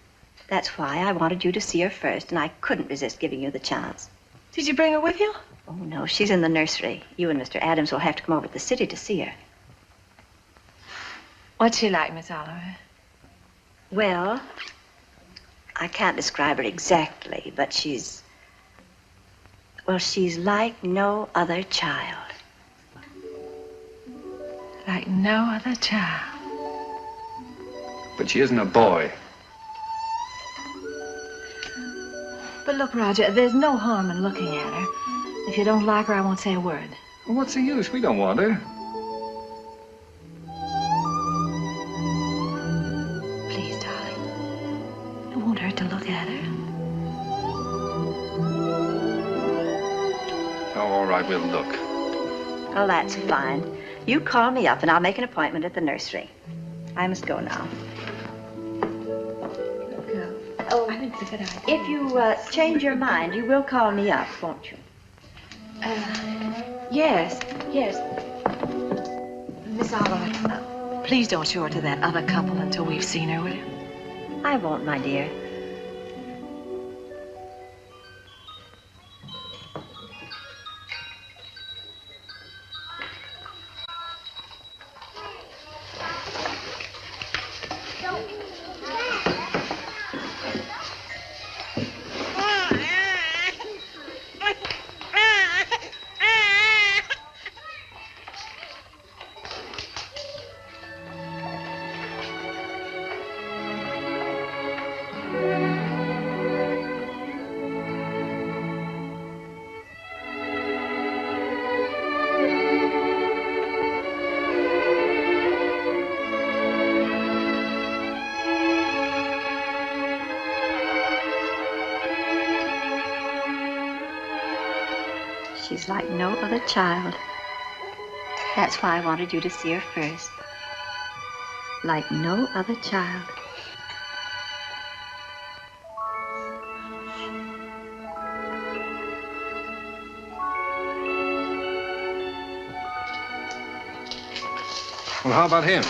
That's why I wanted you to see her first, and I couldn't resist giving you the chance. Did you bring her with you? Oh, no, she's in the nursery. You and Mr. Adams will have to come over to the city to see her. What's she like, Miss Oliver? Well, I can't describe her exactly, but she's... well, she's like no other child. Like no other child. But she isn't a boy. But look, Roger, there's no harm in looking at her. If you don't like her, I won't say a word. Well, what's the use? We don't want her. Please, darling. It won't hurt to look at her. Oh, all right, we'll look. Oh, that's fine. You call me up and I'll make an appointment at the nursery. I must go now. Oh, I think it's a good idea. If you change your mind, you will call me up, won't you? Yes. Miss Oliver, please don't show her to that other couple until we've seen her, will you? I won't, my dear. She's like no other child. That's why I wanted you to see her first. Like no other child. Well, how about him?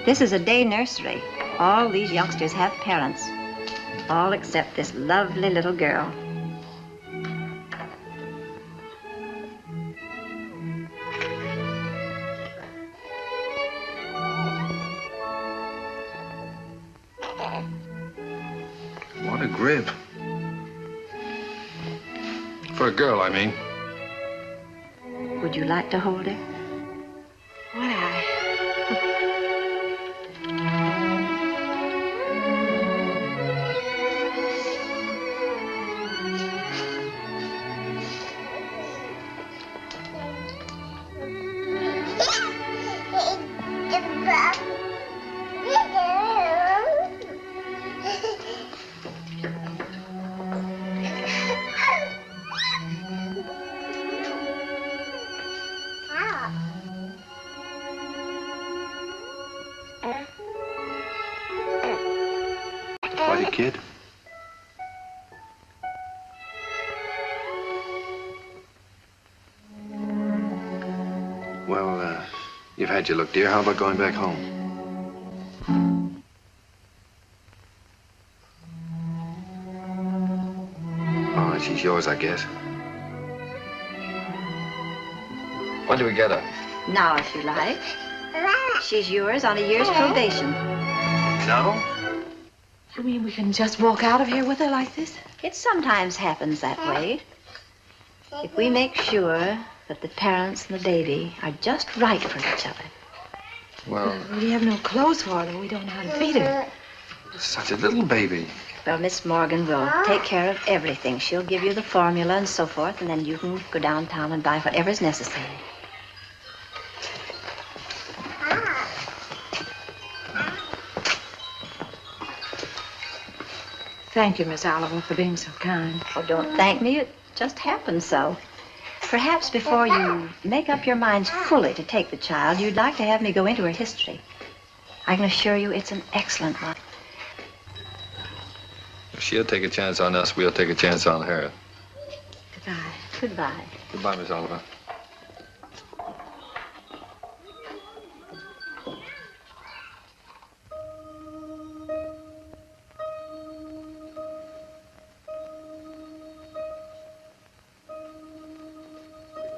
This is a day nursery. All these youngsters have parents. All except this lovely little girl. What a grip. For a girl, I mean. Would you like to hold her? Would I? Buddy, kid. Well, you've had your look, dear. How about going back home? Oh, she's yours, I guess. When do we get her? Now, if you like. She's yours on a year's probation. No? You mean we can just walk out of here with her like this? It sometimes happens that way. If we make sure that the parents and the baby are just right for each other. Well, We have no clothes for her. We don't know how to feed her. such a little baby. Well, Miss Morgan will take care of everything. She'll give you the formula and so forth, and then you can go downtown and buy whatever's necessary. Thank you, Miss Oliver, for being so kind. Oh, don't thank me. It just happened so. Perhaps before you make up your minds fully to take the child, you'd like to have me go into her history. I can assure you it's an excellent one. If she'll take a chance on us, we'll take a chance on her. Goodbye. Goodbye. Goodbye, Miss Oliver.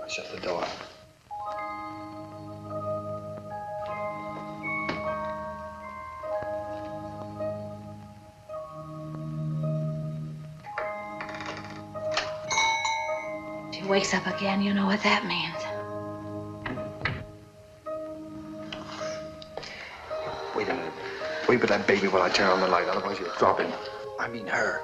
Shut the door. She wakes up again, you know what that means. Wait a minute. Wait for that baby while I turn on the light, otherwise you'll drop him. I mean her.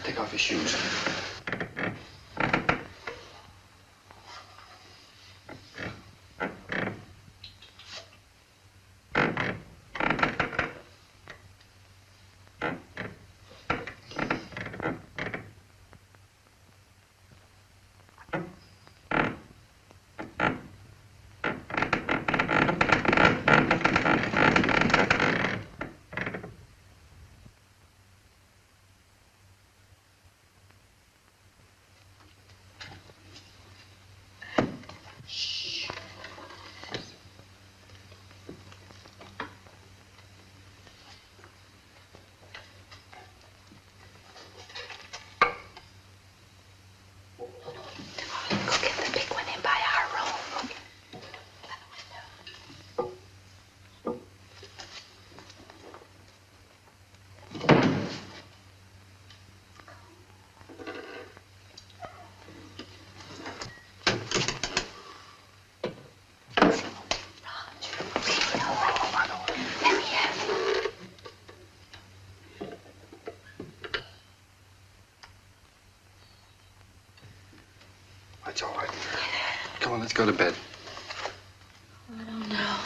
Take off your shoes. It's all right. Come on, let's go to bed. I don't know.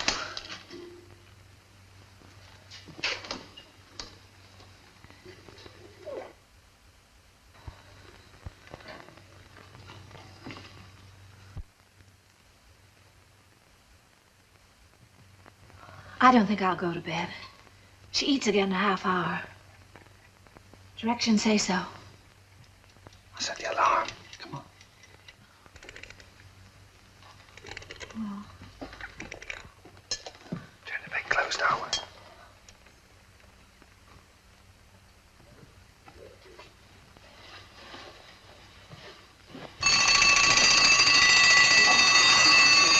I don't think I'll go to bed. She eats again in a half hour. Directions say so. I'll set the alarm. Come on. Oh. Turn the bed closed now.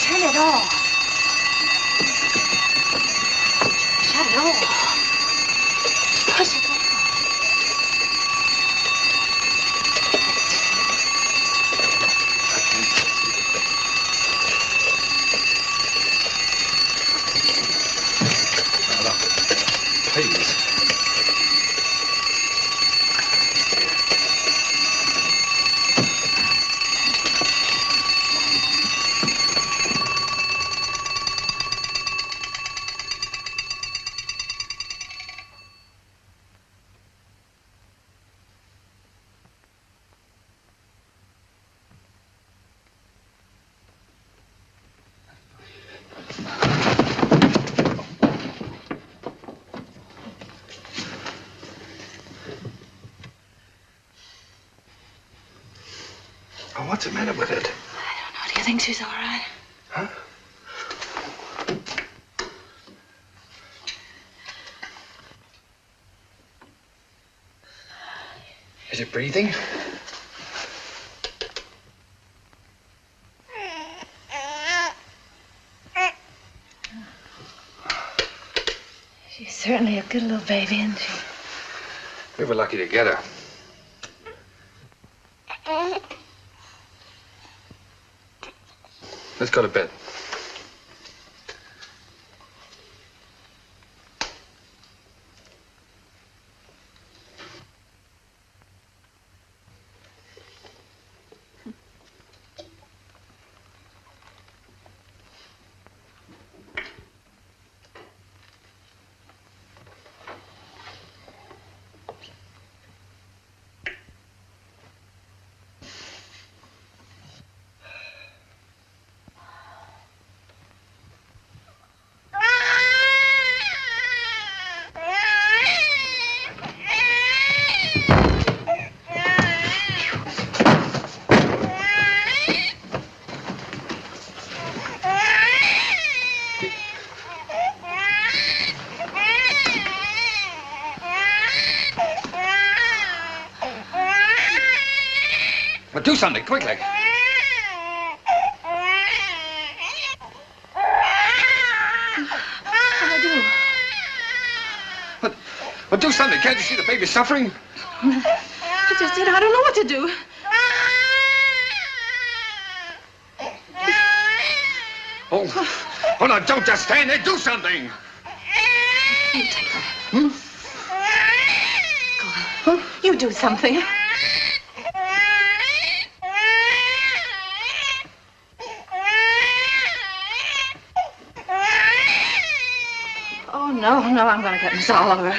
Turn it off. Shut it off. Push it down. Please. Oh, what's the matter with it? I don't know. Do you think she's all right? Huh? Is it breathing? She's certainly a good little baby, isn't she? We were lucky to get her. Let's go to bed. But do something, quickly. What'll I do? Well, do something. Can't you see the baby's suffering? I just did. I don't know what to do. Oh, no, don't just stand there. Do something. You take her. Go on. Huh? You do something. Oh, no, I'm going to get this all over.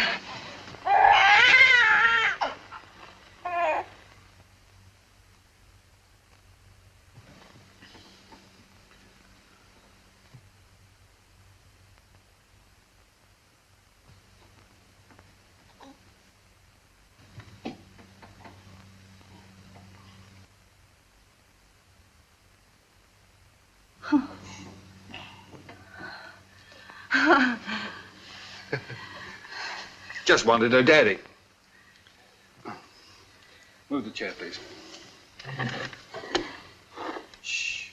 Just wanted her daddy. Move the chair, please. Shh.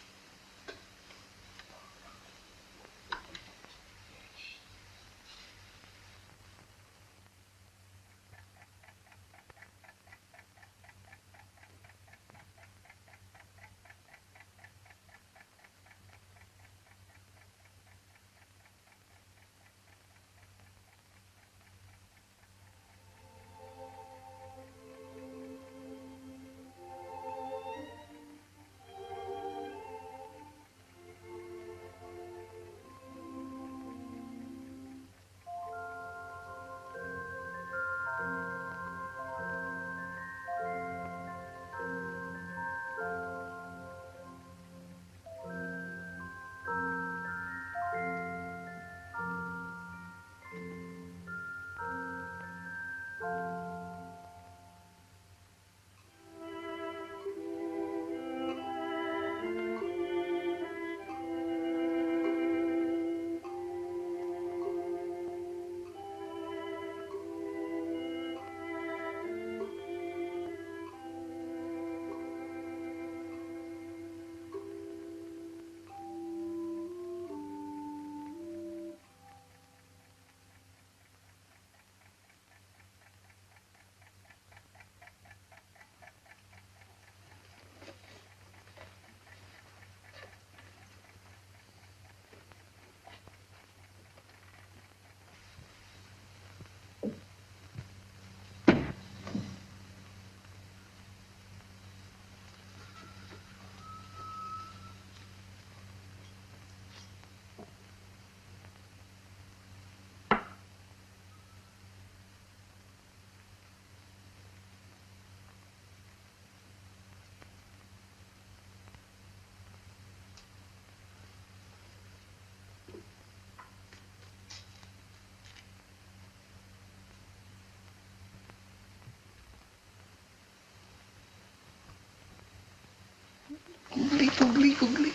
Googly, googly, googly.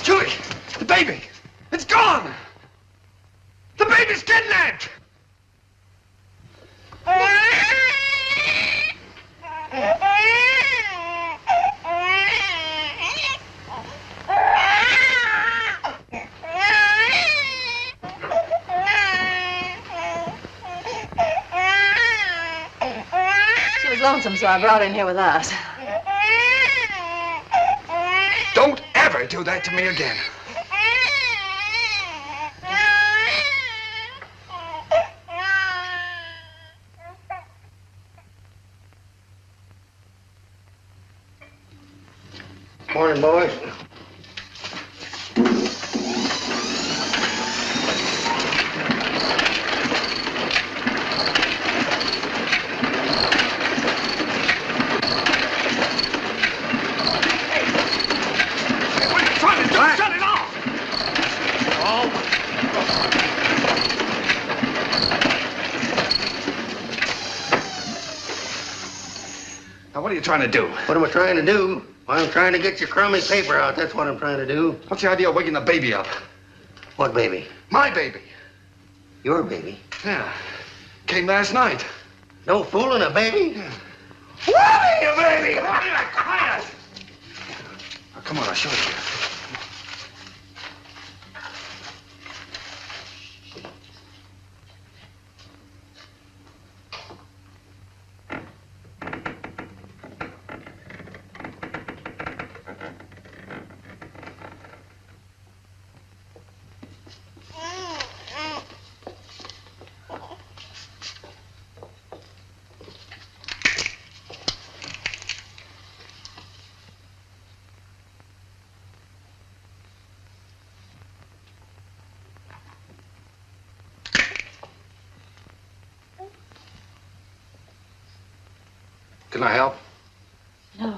Julie, the baby! It's gone! The baby's kidnapped! She was lonesome, so I brought her in here with us. Don't ever do that to me again. Morning, boys. Now, what are you trying to do? What am I trying to do? Well, I'm trying to get your crummy paper out. That's what I'm trying to do. What's the idea of waking the baby up? What baby? My baby. Your baby? Yeah. Came last night. No fooling a baby? Yeah. What are you, baby? Quiet! Now, come on, I'll show it to you. Can I help? No.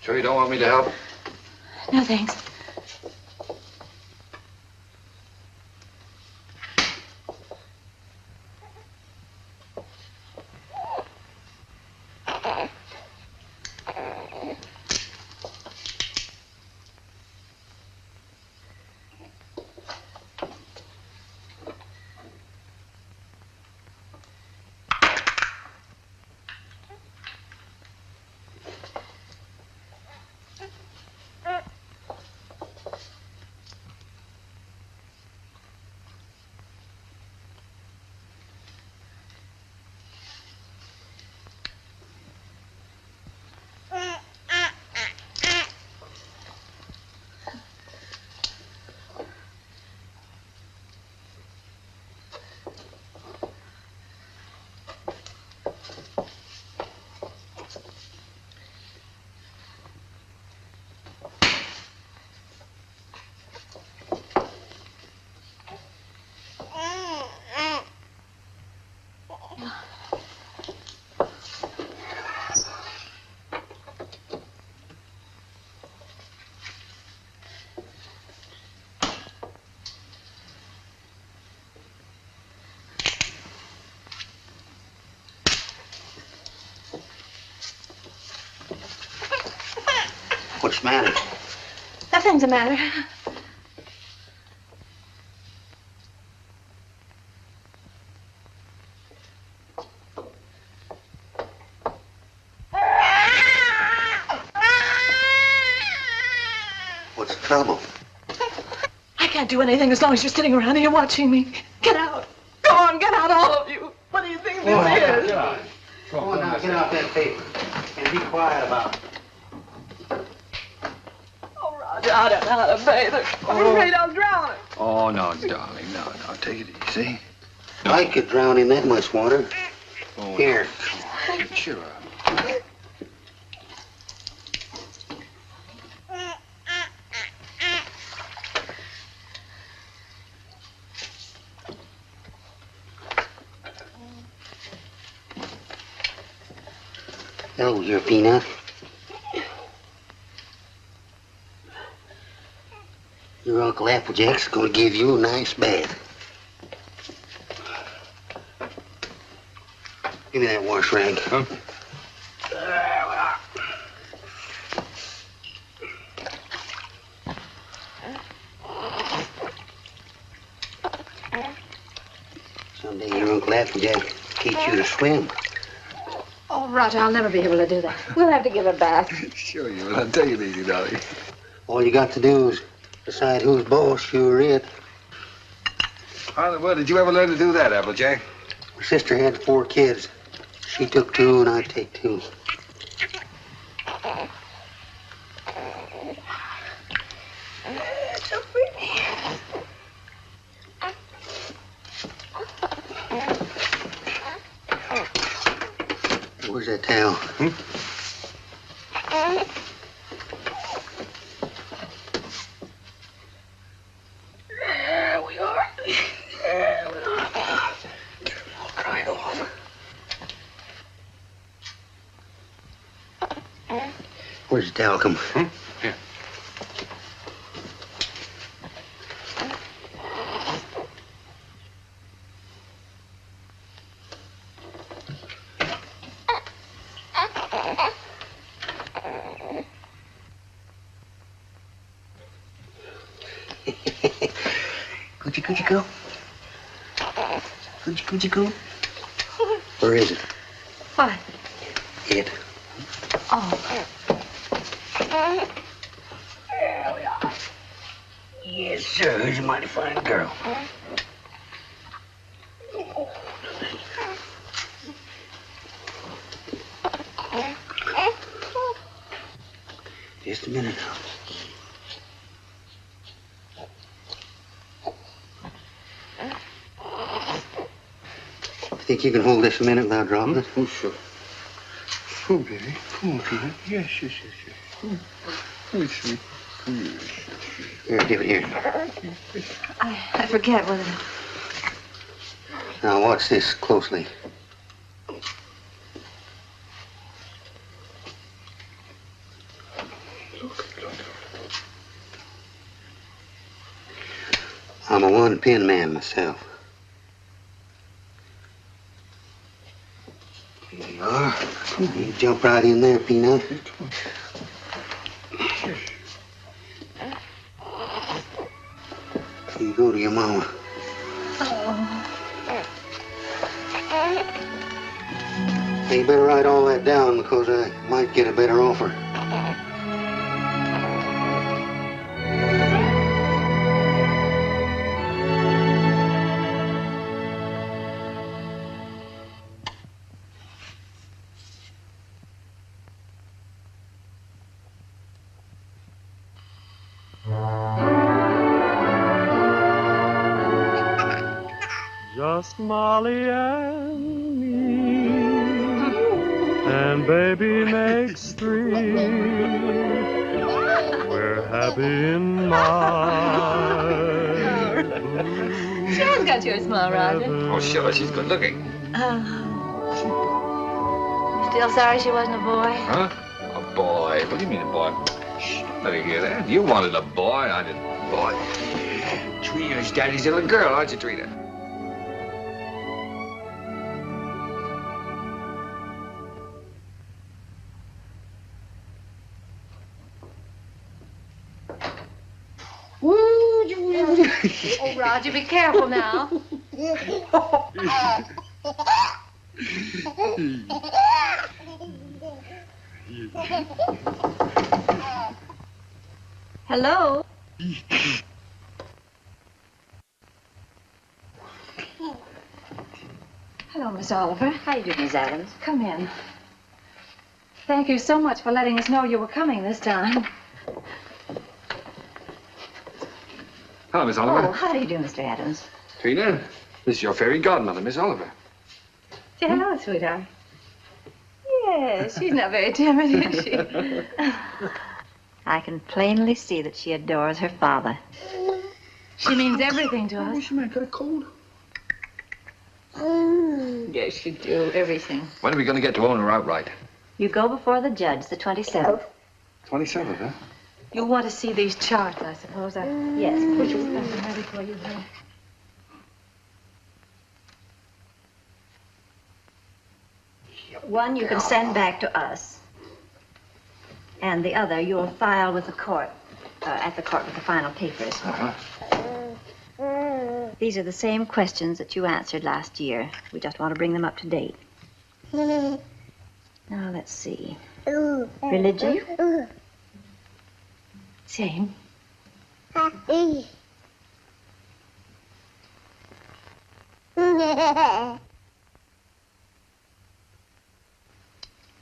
Sure you don't want me to help? No, thanks. What's the matter? Nothing's the matter. What's the trouble? I can't do anything as long as you're sitting around here watching me. Get out. Go on, get out, all of you. What do you think this is? Get out. Go on now, get out that paper. And be quiet about it. Oh, Roger, I don't know how to bathe her. I'm afraid I'll drown her. Oh, no, darling, no. Take it easy. I could drown in that much water. Oh, Here. No. Cheer up. Hello, your peanut. Your Uncle Applejack's gonna give you a nice bath. Give me that wash rag. Huh? Someday your Uncle Applejack teach you to swim. Oh, Roger, I'll never be able to do that. We'll have to give her a bath. Sure you will. I'll take it easy, darling. All you got to do is decide who's boss, you or it. Well, did you ever learn to do that, Applejack? My sister had 4 kids. She took 2 and I take 2. So pretty. Where's that towel? There we are. There we are. I'll dry it off. Where's the towel come from? Here. Coochie go? Coochie go? Where is it? What? It. Oh. There we are. Yes, sir. He's a mighty fine girl. a minute now. Think you can hold this a minute without dropping it? Oh, sure. Oh, baby. Come on, Peter. Yes. Oh, sweet. Here, give it here. I forget whether... Now, watch this closely. I'm a one-pin man myself. Here you are. You jump right in there, Peanut. You go to your mama. Hey, you better write all that down because I might get a better offer. Just Molly and me, and baby makes three. We're happy in my She has got your smile, Roger. Oh, sure, she's good looking. Still sorry she wasn't a boy? Huh? A boy? What do you mean a boy? Shh, let her hear that. You wanted a boy, I didn't. Boy. Trina's daddy's little girl, aren't you, Trina? Oh, Roger, be careful now. Hello? Hello, Miss Oliver. How you doing, Miss Adams? Come in. Thank you so much for letting us know you were coming this time. Hello, Miss Oliver. Oh, how do you do, Mr. Adams? Trina, this is your fairy godmother, Miss Oliver. Say hello, sweetheart. Yes, she's not very timid, is she? I can plainly see that she adores her father. She means everything to us. She might get a cold. Yes, you do. Everything. When are we going to get to own her outright? You go before the judge, the 27th. 27th, huh? You'll want to see these charts, I suppose. Yes, Push please. them ready for you, honey. One you can send back to us. And the other you'll file with the court, at the court with the final papers. Uh-huh. These are the same questions that you answered last year. We just want to bring them up to date. Now, let's see. Religion? Same.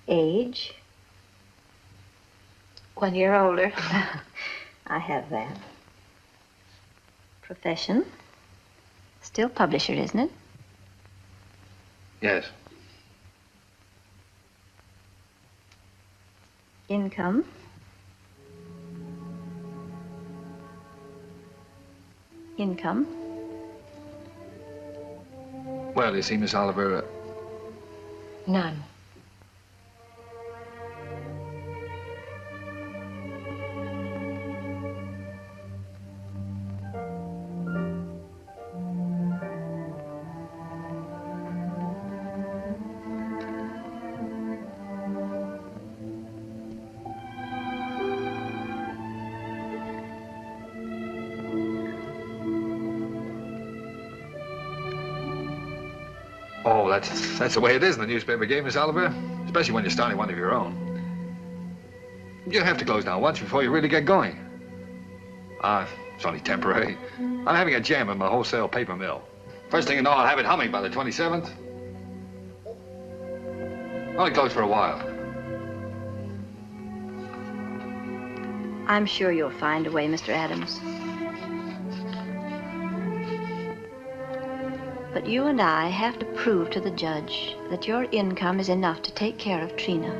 Age? 1 year older. I have that. Profession? Still publisher, isn't it? Yes. Income? Income? Well, you see, Miss Oliver, None. oh, that's the way it is in the newspaper game, Miss Oliver. Especially when you're starting one of your own. You have to close down once before you really get going. It's only temporary. I'm having a jam in my wholesale paper mill. First thing you know, I'll have it humming by the 27th. Only closed for a while. I'm sure you'll find a way, Mr. Adams. But you and I have to prove to the judge that your income is enough to take care of Trina.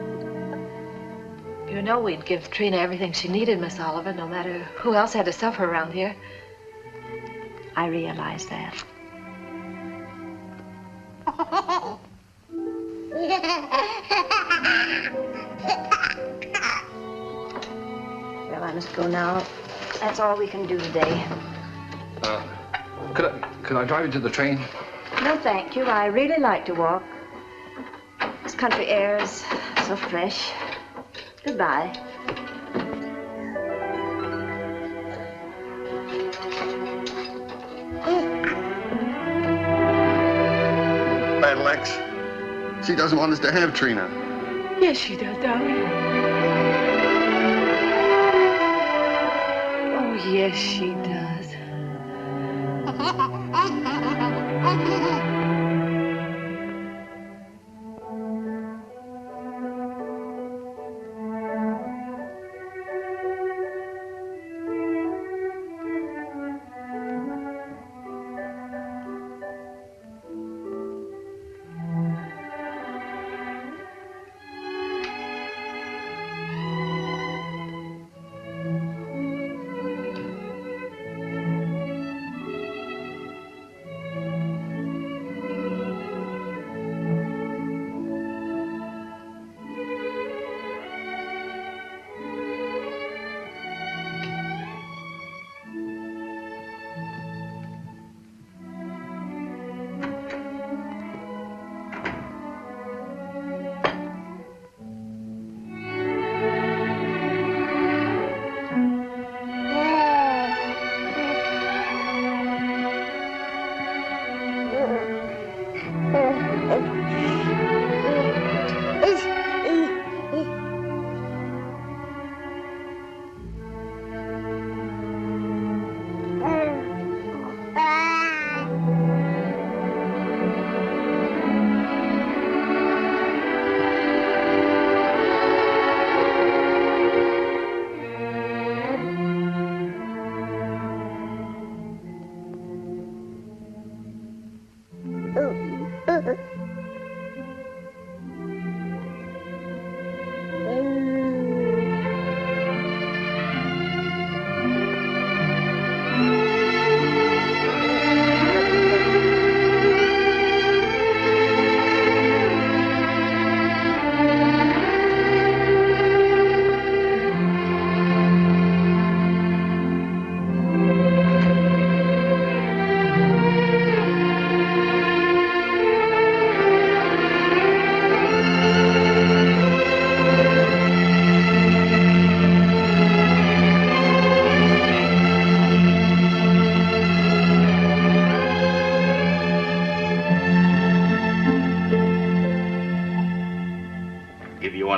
You know we'd give Trina everything she needed, Miss Oliver, no matter who else had to suffer around here. I realize that. Well, I must go now. That's all we can do today. Could I drive you to the train? No, thank you. I really like to walk. This country air is so fresh. Goodbye. Bad Lex. She doesn't want us to have Trina. Yes, she does, darling. Oh, yes, she does.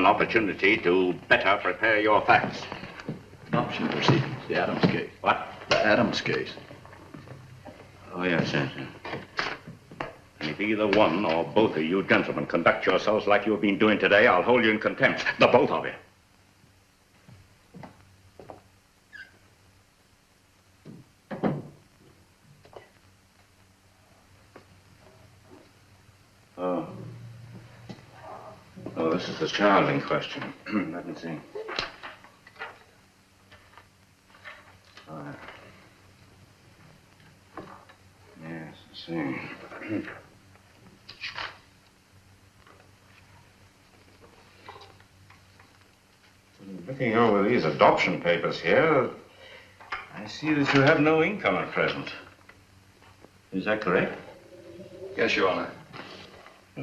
Opportunity to better prepare your facts. Adoption proceedings, the Adams case. What? The Adams case. Oh, yes, yes. And if either one or both of you gentlemen conduct yourselves like you have been doing today, I'll hold you in contempt. The both of you. Oh, this is the child in question. Let me see. Yes, let's see. Looking over these adoption papers here, I see that you have no income at present. Is that correct? Yes, Your Honor.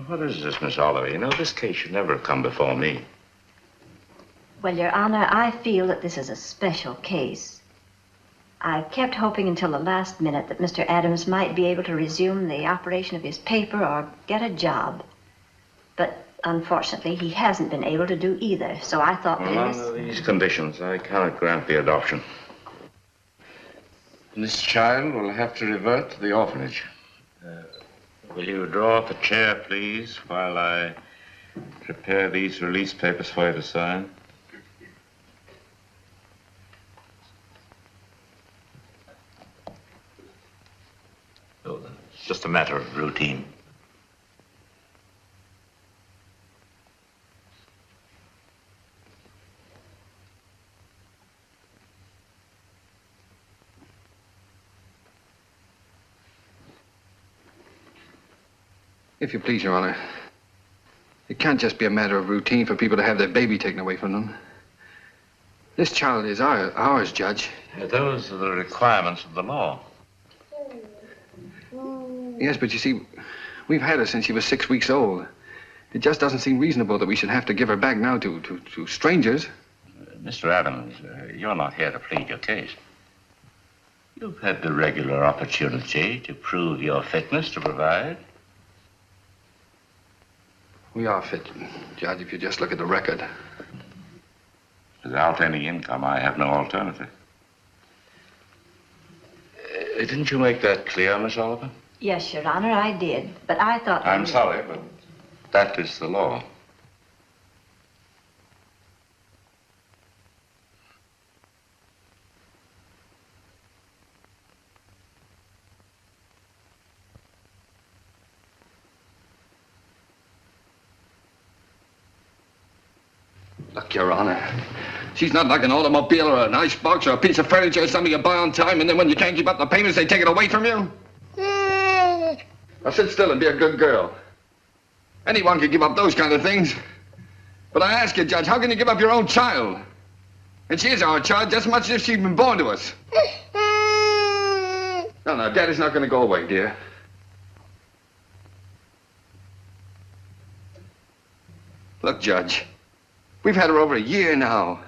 What is this, Miss Oliver? You know, this case should never have come before me. Well, Your Honor, I feel that this is a special case. I've kept hoping until the last minute that Mr. Adams might be able to resume the operation of his paper or get a job. But unfortunately, he hasn't been able to do either, so I thought that under these conditions, I cannot grant the adoption. And this child will have to revert to the orphanage. Will you draw up a chair, please, while I prepare these release papers for you to sign? just a matter of routine. If you please, Your Honor, it can't just be a matter of routine for people to have their baby taken away from them. This child is ours, Judge. Those are the requirements of the law. Yes, but you see, we've had her since she was 6 weeks old. It just doesn't seem reasonable that we should have to give her back now to strangers. Mr. Adams, you're not here to plead your case. You've had the regular opportunity to prove your fitness to provide. We are fit, Judge, if you just look at the record. Without any income, I have no alternative. Didn't you make that clear, Miss Oliver? Yes, Your Honor, I did. But I thought... I'm sorry, but that is the law. Look, Your Honor, she's not like an automobile or an icebox or a piece of furniture or something you buy on time, and then when you can't keep up the payments, they take it away from you. Now sit still and be a good girl. Anyone can give up those kind of things. But I ask you, Judge, how can you give up your own child? And she is our child just as much as if she'd been born to us. No, Daddy's not going to go away, dear. Look, Judge. We've had her over a year now.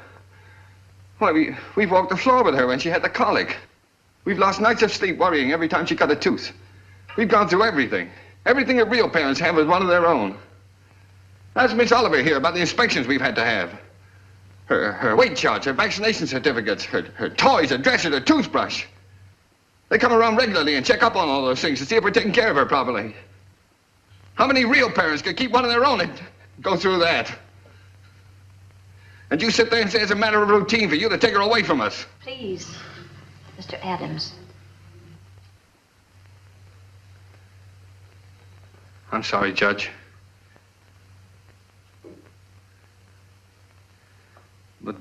Why, we've walked the floor with her when she had the colic. We've lost nights of sleep worrying every time she cut a tooth. We've gone through everything. Everything that real parents have is one of their own. Ask Miss Oliver here about the inspections we've had to have. Her weight charts, her vaccination certificates, her toys, her dresser, her toothbrush. They come around regularly and check up on all those things to see if we're taking care of her properly. How many real parents could keep one of their own and go through that? And you sit there and say it's a matter of routine for you to take her away from us. Please, Mr. Adams. I'm sorry, Judge. But,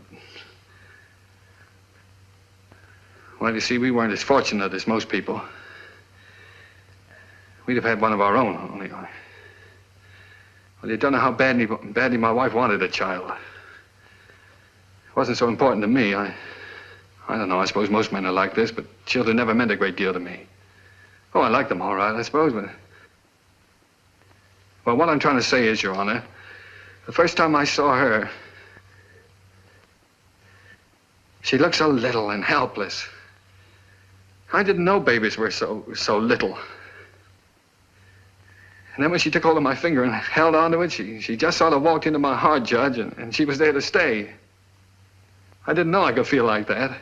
well, you see, we weren't as fortunate as most people. We'd have had one of our own, only. Well, you don't know how badly my wife wanted a child. It wasn't so important to me. I don't know, I suppose most men are like this, but children never meant a great deal to me. Oh, I like them all right, I suppose, but... Well, what I'm trying to say is, Your Honor, the first time I saw her, she looked so little and helpless. I didn't know babies were so little. And then when she took hold of my finger and held onto it, she just sort of walked into my heart, Judge, and she was there to stay. I didn't know I could feel like that.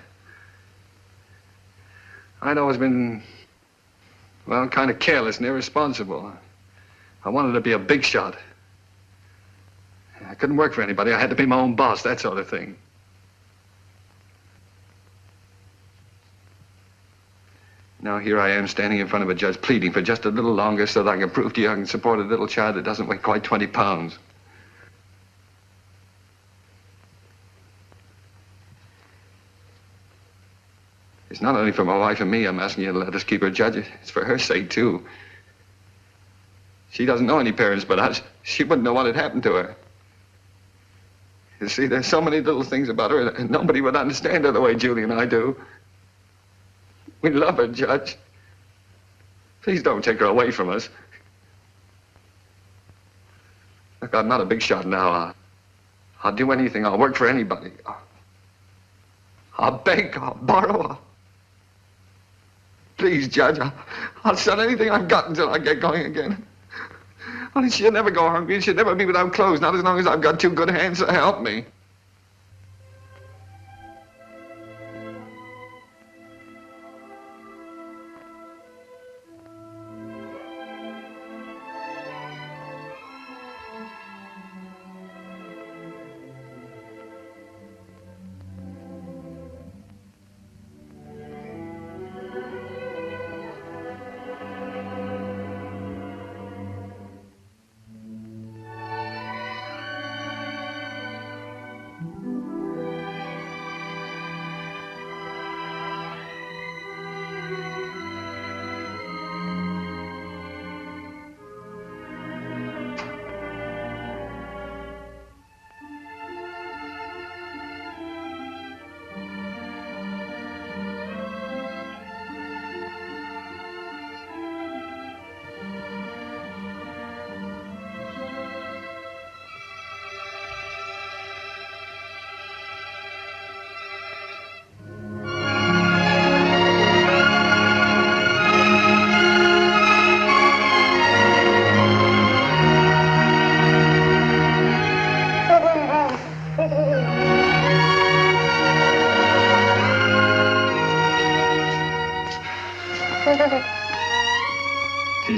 I'd always been, well, kind of careless and irresponsible. I wanted to be a big shot. I couldn't work for anybody. I had to be my own boss, that sort of thing. Now here I am standing in front of a judge pleading for just a little longer so that I can prove to you I can support a little child that doesn't weigh quite 20 pounds. It's not only for my wife and me I'm asking you to let us keep her, Judge. It's for her sake, too. She doesn't know any parents but us. She wouldn't know what had happened to her. You see, there's so many little things about her and nobody would understand her the way Julie and I do. We love her, Judge. Please don't take her away from us. Look, I'm not a big shot now. I'll do anything. I'll work for anybody. I'll beg. I'll borrow. Please, Judge, I'll sell anything I've got until I get going again. Only she'll never go hungry. She'll never be without clothes, not as long as I've got two good hands to help me.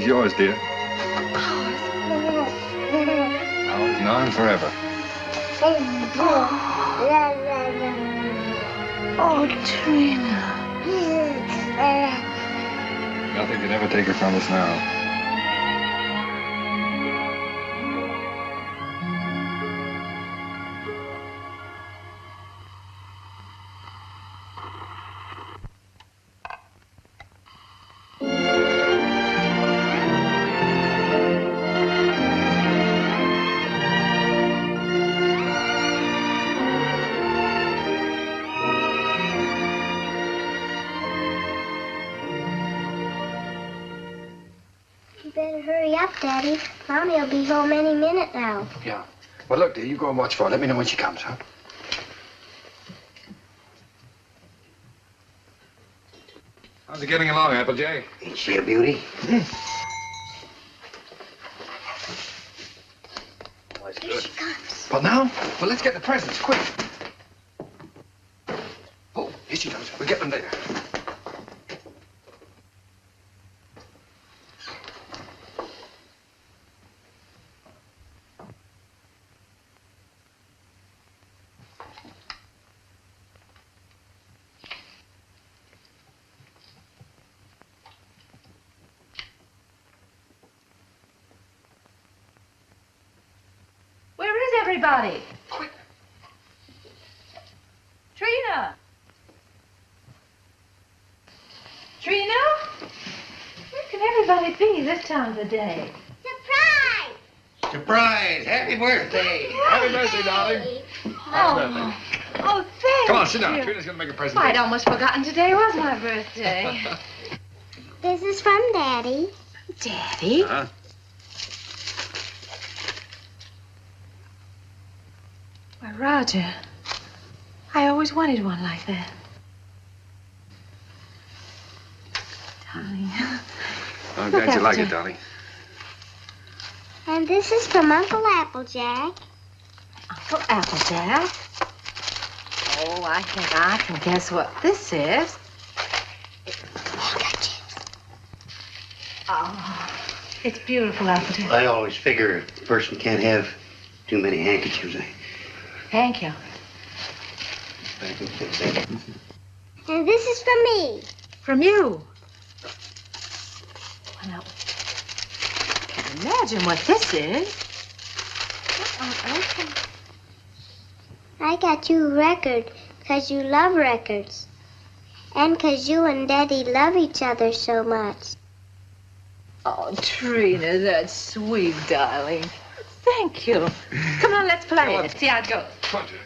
He's yours, dear. Ours now and forever. Oh, Trina. Nothing can ever take her from us now. Daddy, Mommy will be home any minute now. Yeah. Well, look, dear, you go and watch for her. Let me know when she comes, huh? How's it getting along, Applejack? Ain't she a beauty? Here she comes. Well, now? Well, let's get the presents, quick. Oh, here she comes. We'll get them later. Everybody. Quick. Trina. Trina? Where can everybody be this time of the day? Surprise! Surprise! Happy birthday! Happy birthday, darling. Happy birthday. Oh, thank Come on, sit you. down. Trina's going to make a present. I'd almost forgotten today was my birthday. This is from Daddy. Daddy? Uh-huh. Why, Roger, I always wanted one like that. Darling. I'm glad you like it, darling. And this is from Uncle Applejack. Uncle Applejack? Oh, I think I can guess what this is. Oh, it's beautiful, Applejack. I always figure a person can't have too many handkerchiefs. Thank you. Thank you. And this is from me. From you? Well, now, I can't imagine what this is. What on earth? I got you a record because you love records. And because you and Daddy love each other so much. Oh, Trina, that's sweet, darling. Thank you. Come on, let's play it. See how it goes. Come on, Trina.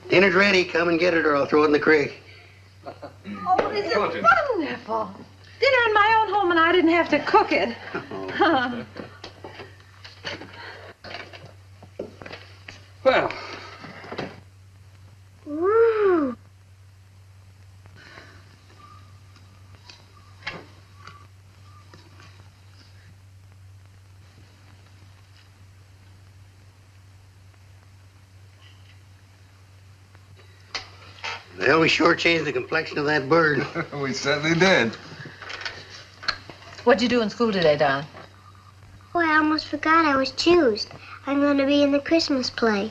Dinner's ready. Come and get it or I'll throw it in the creek. Oh, this is wonderful. Dinner in my own home and I didn't have to cook it. Well. Woo. Well, we sure changed the complexion of that bird. We certainly did. What'd you do in school today, Don? Oh, I almost forgot I was choosed. I'm going to be in the Christmas play.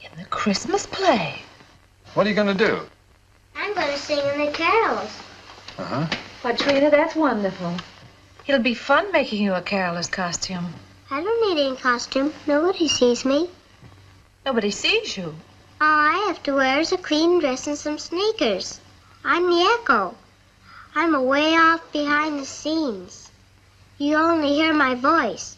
In the Christmas play? What are you going to do? I'm going to sing in the carols. Uh-huh. Why, Trina, that's wonderful. It'll be fun making you a caroler's costume. I don't need any costume. Nobody sees me. Nobody sees you. All I have to wear is a clean dress and some sneakers. I'm the echo. I'm away off behind the scenes. You only hear my voice.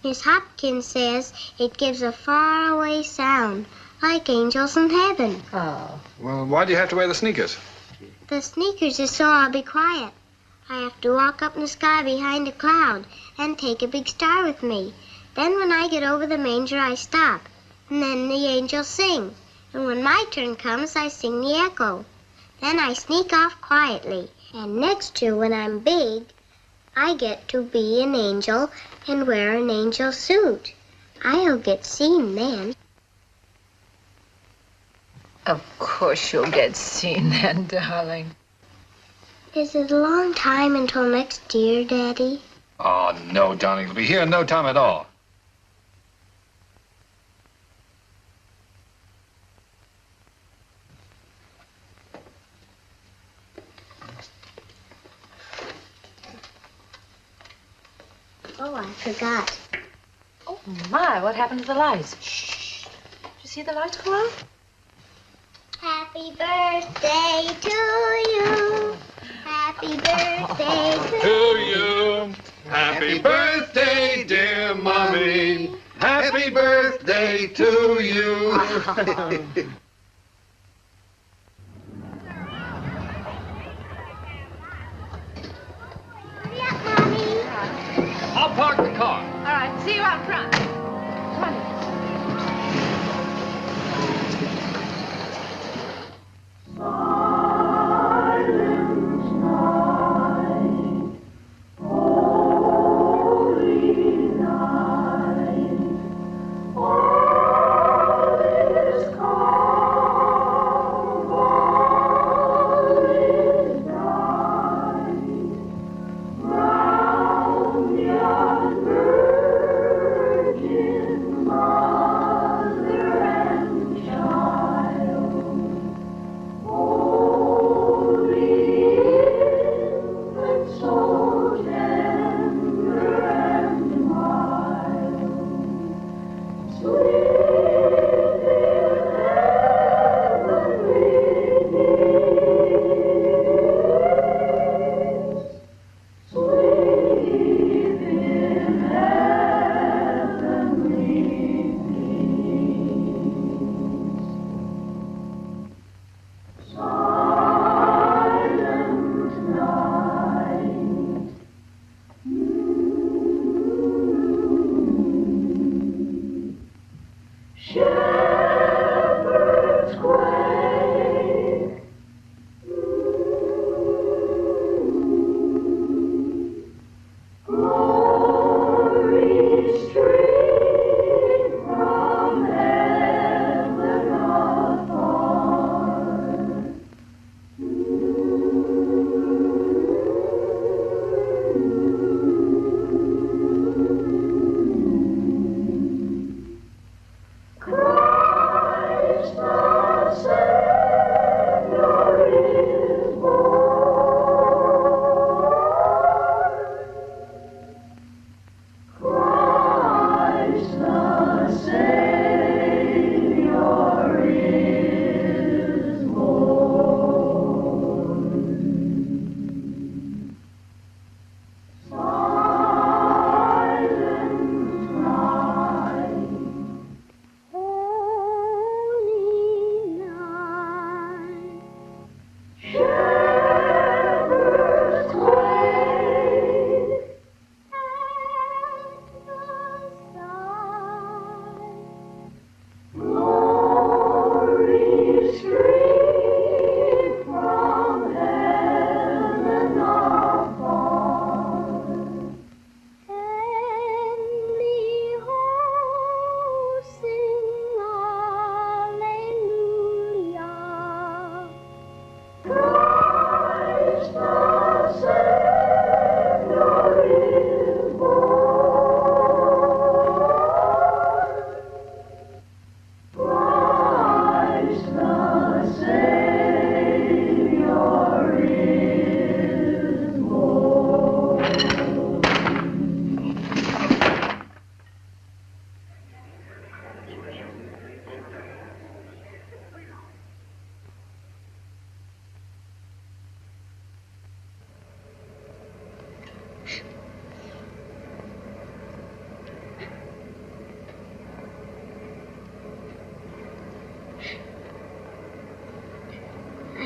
Miss Hopkins says it gives a faraway sound, like angels in heaven. Oh. Well, why do you have to wear the sneakers? The sneakers is so I'll be quiet. I have to walk up in the sky behind a cloud and take a big star with me. Then when I get over the manger, I stop. And then the angels sing. And when my turn comes, I sing the echo. Then I sneak off quietly. And next year, when I'm big, I get to be an angel and wear an angel suit. I'll get seen then. Of course you'll get seen then, darling. Is it a long time until next year, Daddy? Oh, no, darling. It'll be here in no time at all. Oh, I forgot. Oh, my, what happened to the lights? Shh. Did you see the lights go out? Happy birthday to you. Happy birthday To you. Happy birthday, dear Mommy. Happy birthday to you. I'll park the car. All right, see you out front. Come on.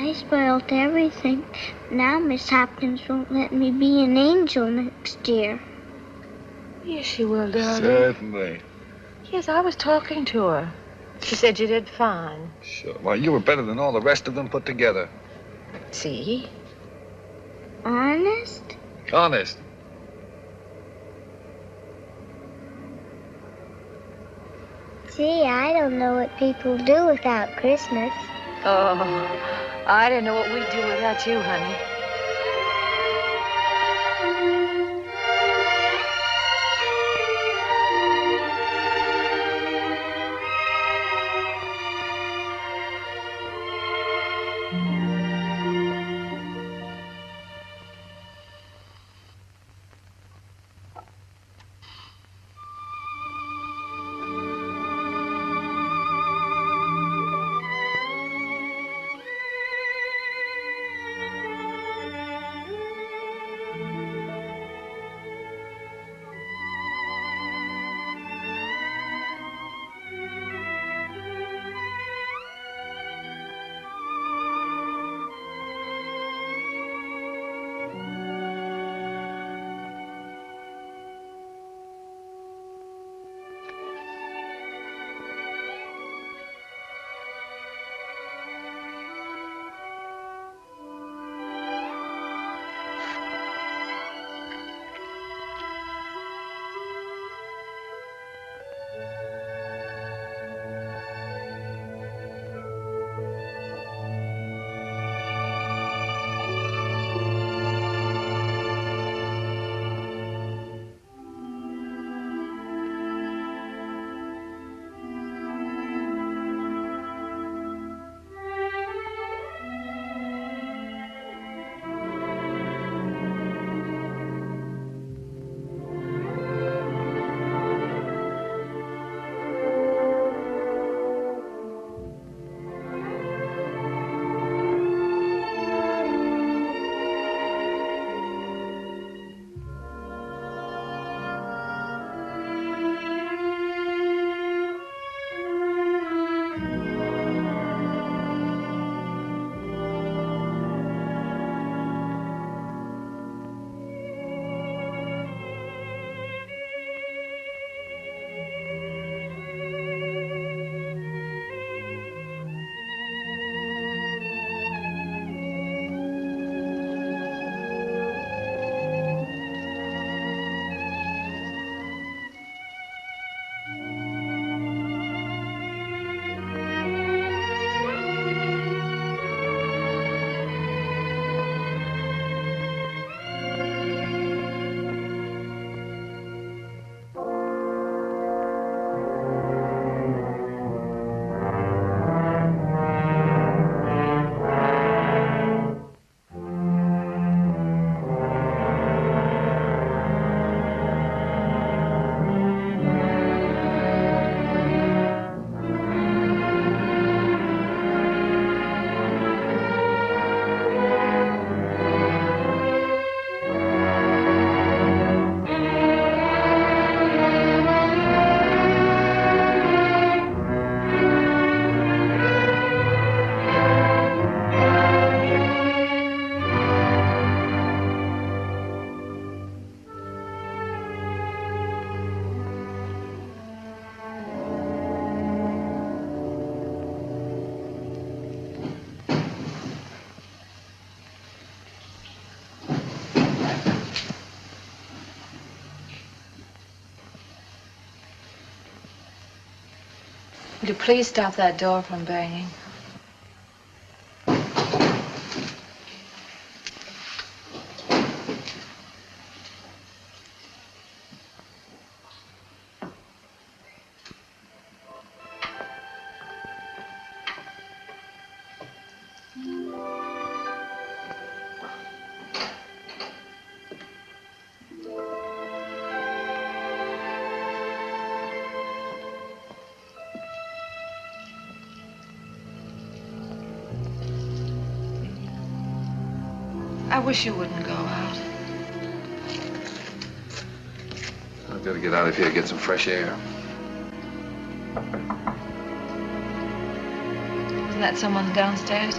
I spoiled everything. Now Miss Hopkins won't let me be an angel next year. Yes, she will, darling. Certainly. Yes, I was talking to her. She said you did fine. Sure. Well, you were better than all the rest of them put together. See? Honest? Honest. Gee, I don't know what people do without Christmas. Oh, I didn't know what we'd do without you, honey. Would you please stop that door from banging? I wish you wouldn't go out. I've got to get out of here, get some fresh air. Isn't that someone downstairs?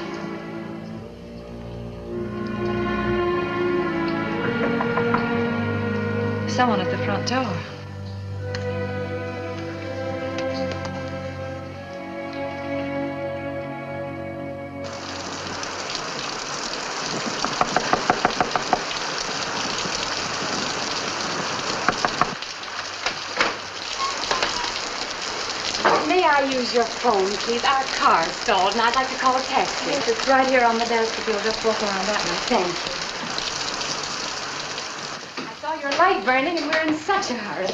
Someone at the front door. May I use your phone, please? Our car's stalled, and I'd like to call a taxi. Yes, it's right here on the desk if you'll just walk around that way. Thank you. I saw your light burning, and we're in such a hurry.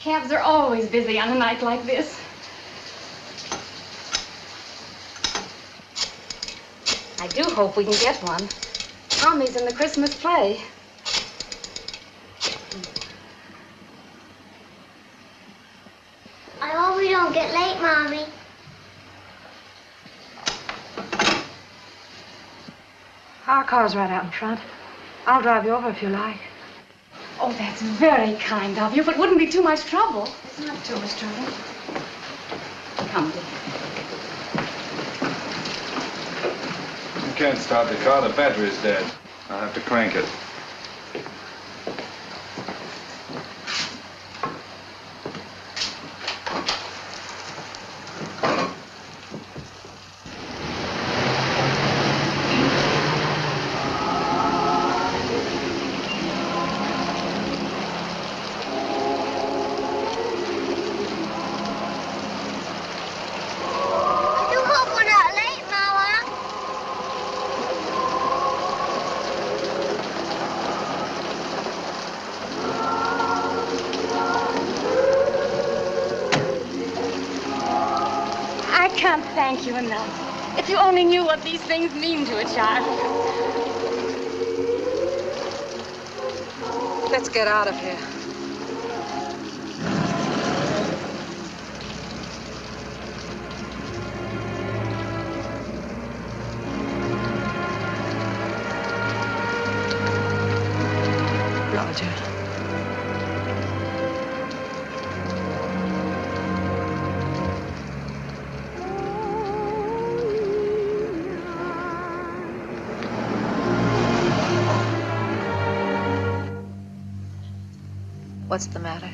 Cabs are always busy on a night like this. I do hope we can get one. Tommy's in the Christmas play. I hope we don't get late, Mommy. Our car's right out in front. I'll drive you over if you like. Oh, that's very kind of you, but wouldn't be too much trouble. It's not too much trouble. Come, dear. You can't start the car. The battery's dead. I'll have to crank it. Thank you enough. If you only knew what these things mean to a child. Let's get out of here. Roger. What's the matter?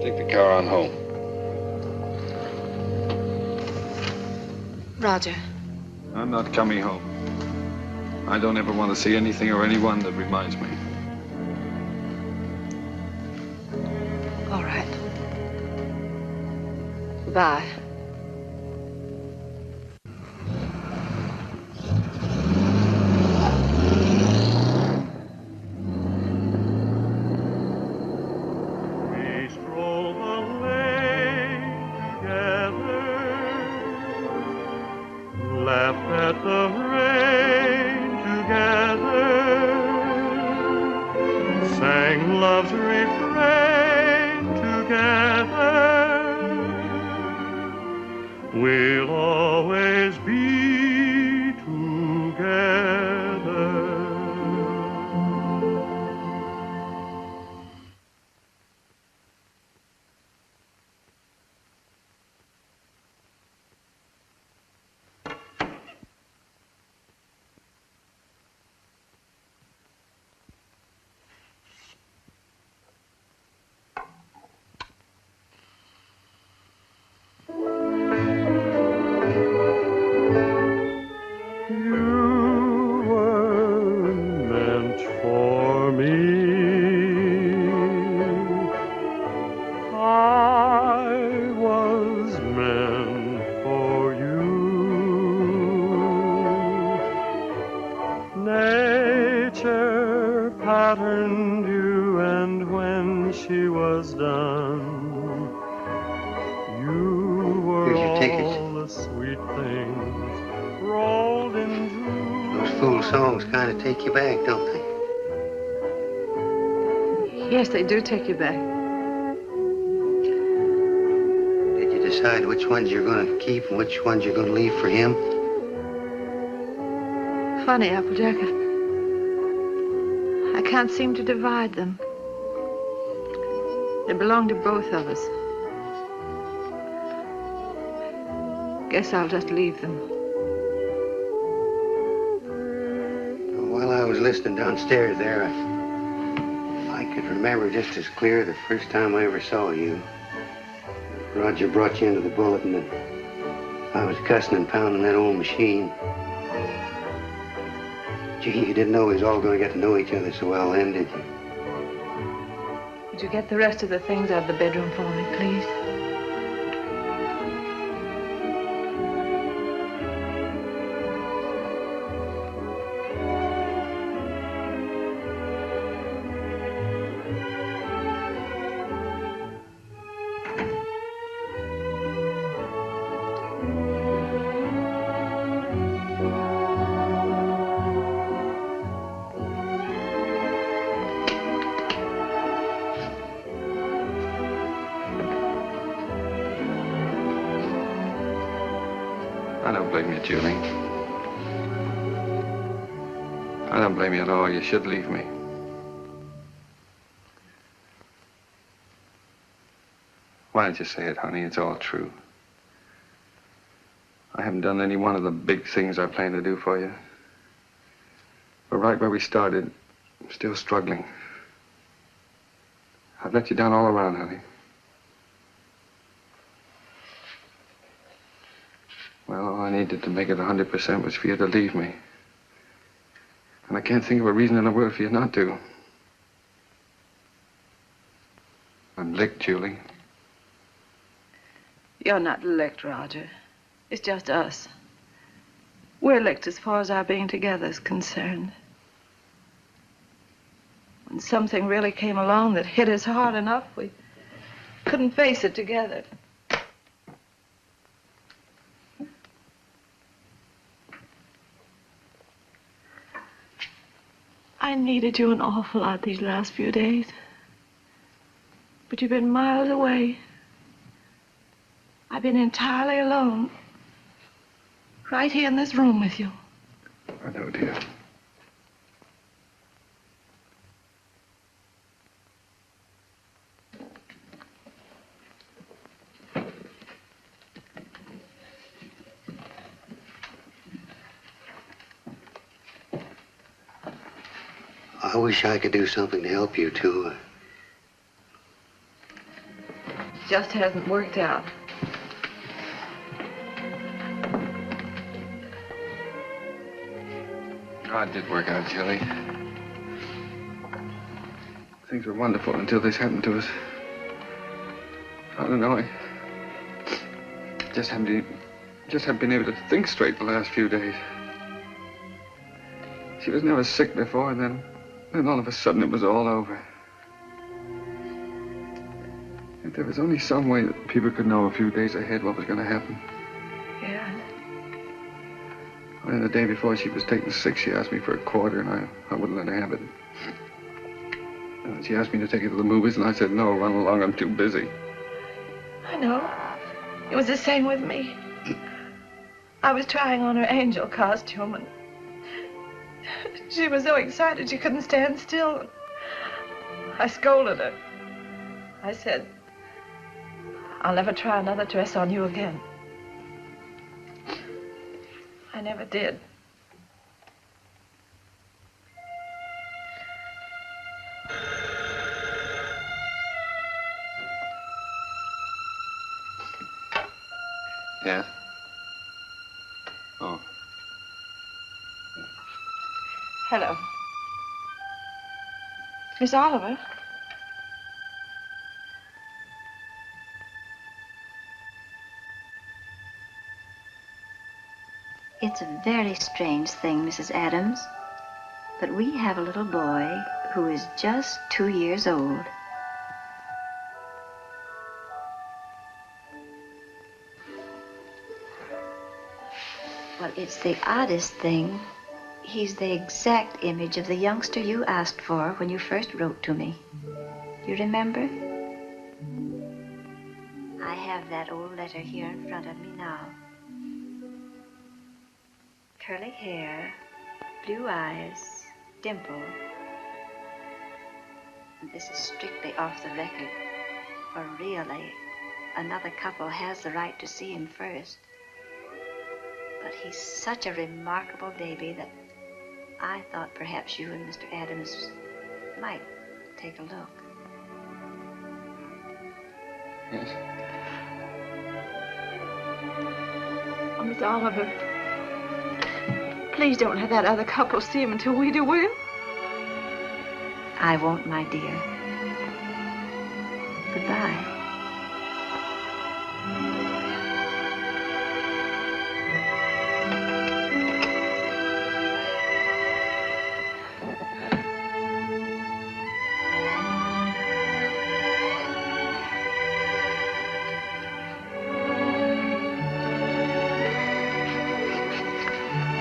Take the car on home. Roger. I'm not coming home. I don't ever want to see anything or anyone that reminds me. All right. Goodbye. Take you back, don't they? Yes, they do take you back. Did you decide which ones you're going to keep and which ones you're going to leave for him? Funny, Applejack. I can't seem to divide them. They belong to both of us. Guess I'll just leave them. While I was listening downstairs there, could remember just as clear the first time I ever saw you. Roger brought you into the bulletin and I was cussing and pounding that old machine. Gee, you didn't know we was all going to get to know each other so well then, did you? Would you get the rest of the things out of the bedroom for me, please? I don't blame you, Julie. I don't blame you at all. You should leave me. Why don't you say it, honey? It's all true. I haven't done any one of the big things I planned to do for you. But right where we started, I'm still struggling. I've let you down all around, honey. Well, all I needed to make it 100% was for you to leave me. And I can't think of a reason in the world for you not to. I'm licked, Julie. You're not licked, Roger. It's just us. We're licked as far as our being together is concerned. When something really came along that hit us hard enough, we couldn't face it together. I needed you an awful lot these last few days. But you've been miles away. I've been entirely alone. Right here in this room with you. I know, dear. I wish I could do something to help you, too. Just hasn't worked out. Oh, it did work out, Julie. Things were wonderful until this happened to us. I don't know, I just haven't been able to think straight the last few days. She was never sick before, and then all of a sudden it was all over. If there was only some way that people could know a few days ahead what was going to happen. Yeah. And the day before she was taken sick, she asked me for a quarter, and I wouldn't let her have it. And she asked me to take her to the movies, and I said, no, run along, I'm too busy. I know. It was the same with me. I was trying on her angel costume, and she was so excited she couldn't stand still. I scolded her. I said, I'll never try another dress on you again. I never did. Yeah? Oh. Hello. Miss Oliver? It's a very strange thing, Mrs. Adams, but we have a little boy who is just 2 years old. Well, it's the oddest thing. He's the exact image of the youngster you asked for when you first wrote to me. You remember? I have that old letter here in front of me now. Curly hair, blue eyes, dimple. And this is strictly off the record, for really, another couple has the right to see him first. But he's such a remarkable baby that I thought perhaps you and Mr. Adams might take a look. Yes. Oh, Miss Oliver, please don't have that other couple see him until we do, will you? I won't, my dear. Goodbye.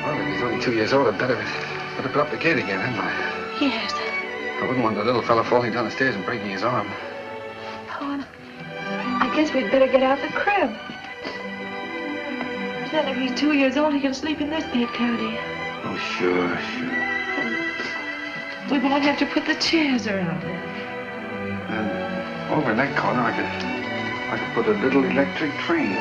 Well, if he's only 2 years old, I'd better put up the gate again, hadn't I? Yes. I wouldn't want the little fella falling down the stairs and breaking his arm. Oh, I guess we'd better get out the crib. Then if he's 2 years old, he can sleep in this bed, can't he? Oh, sure. We won't have to put the chairs around it. And over in that corner, I could put a little electric train.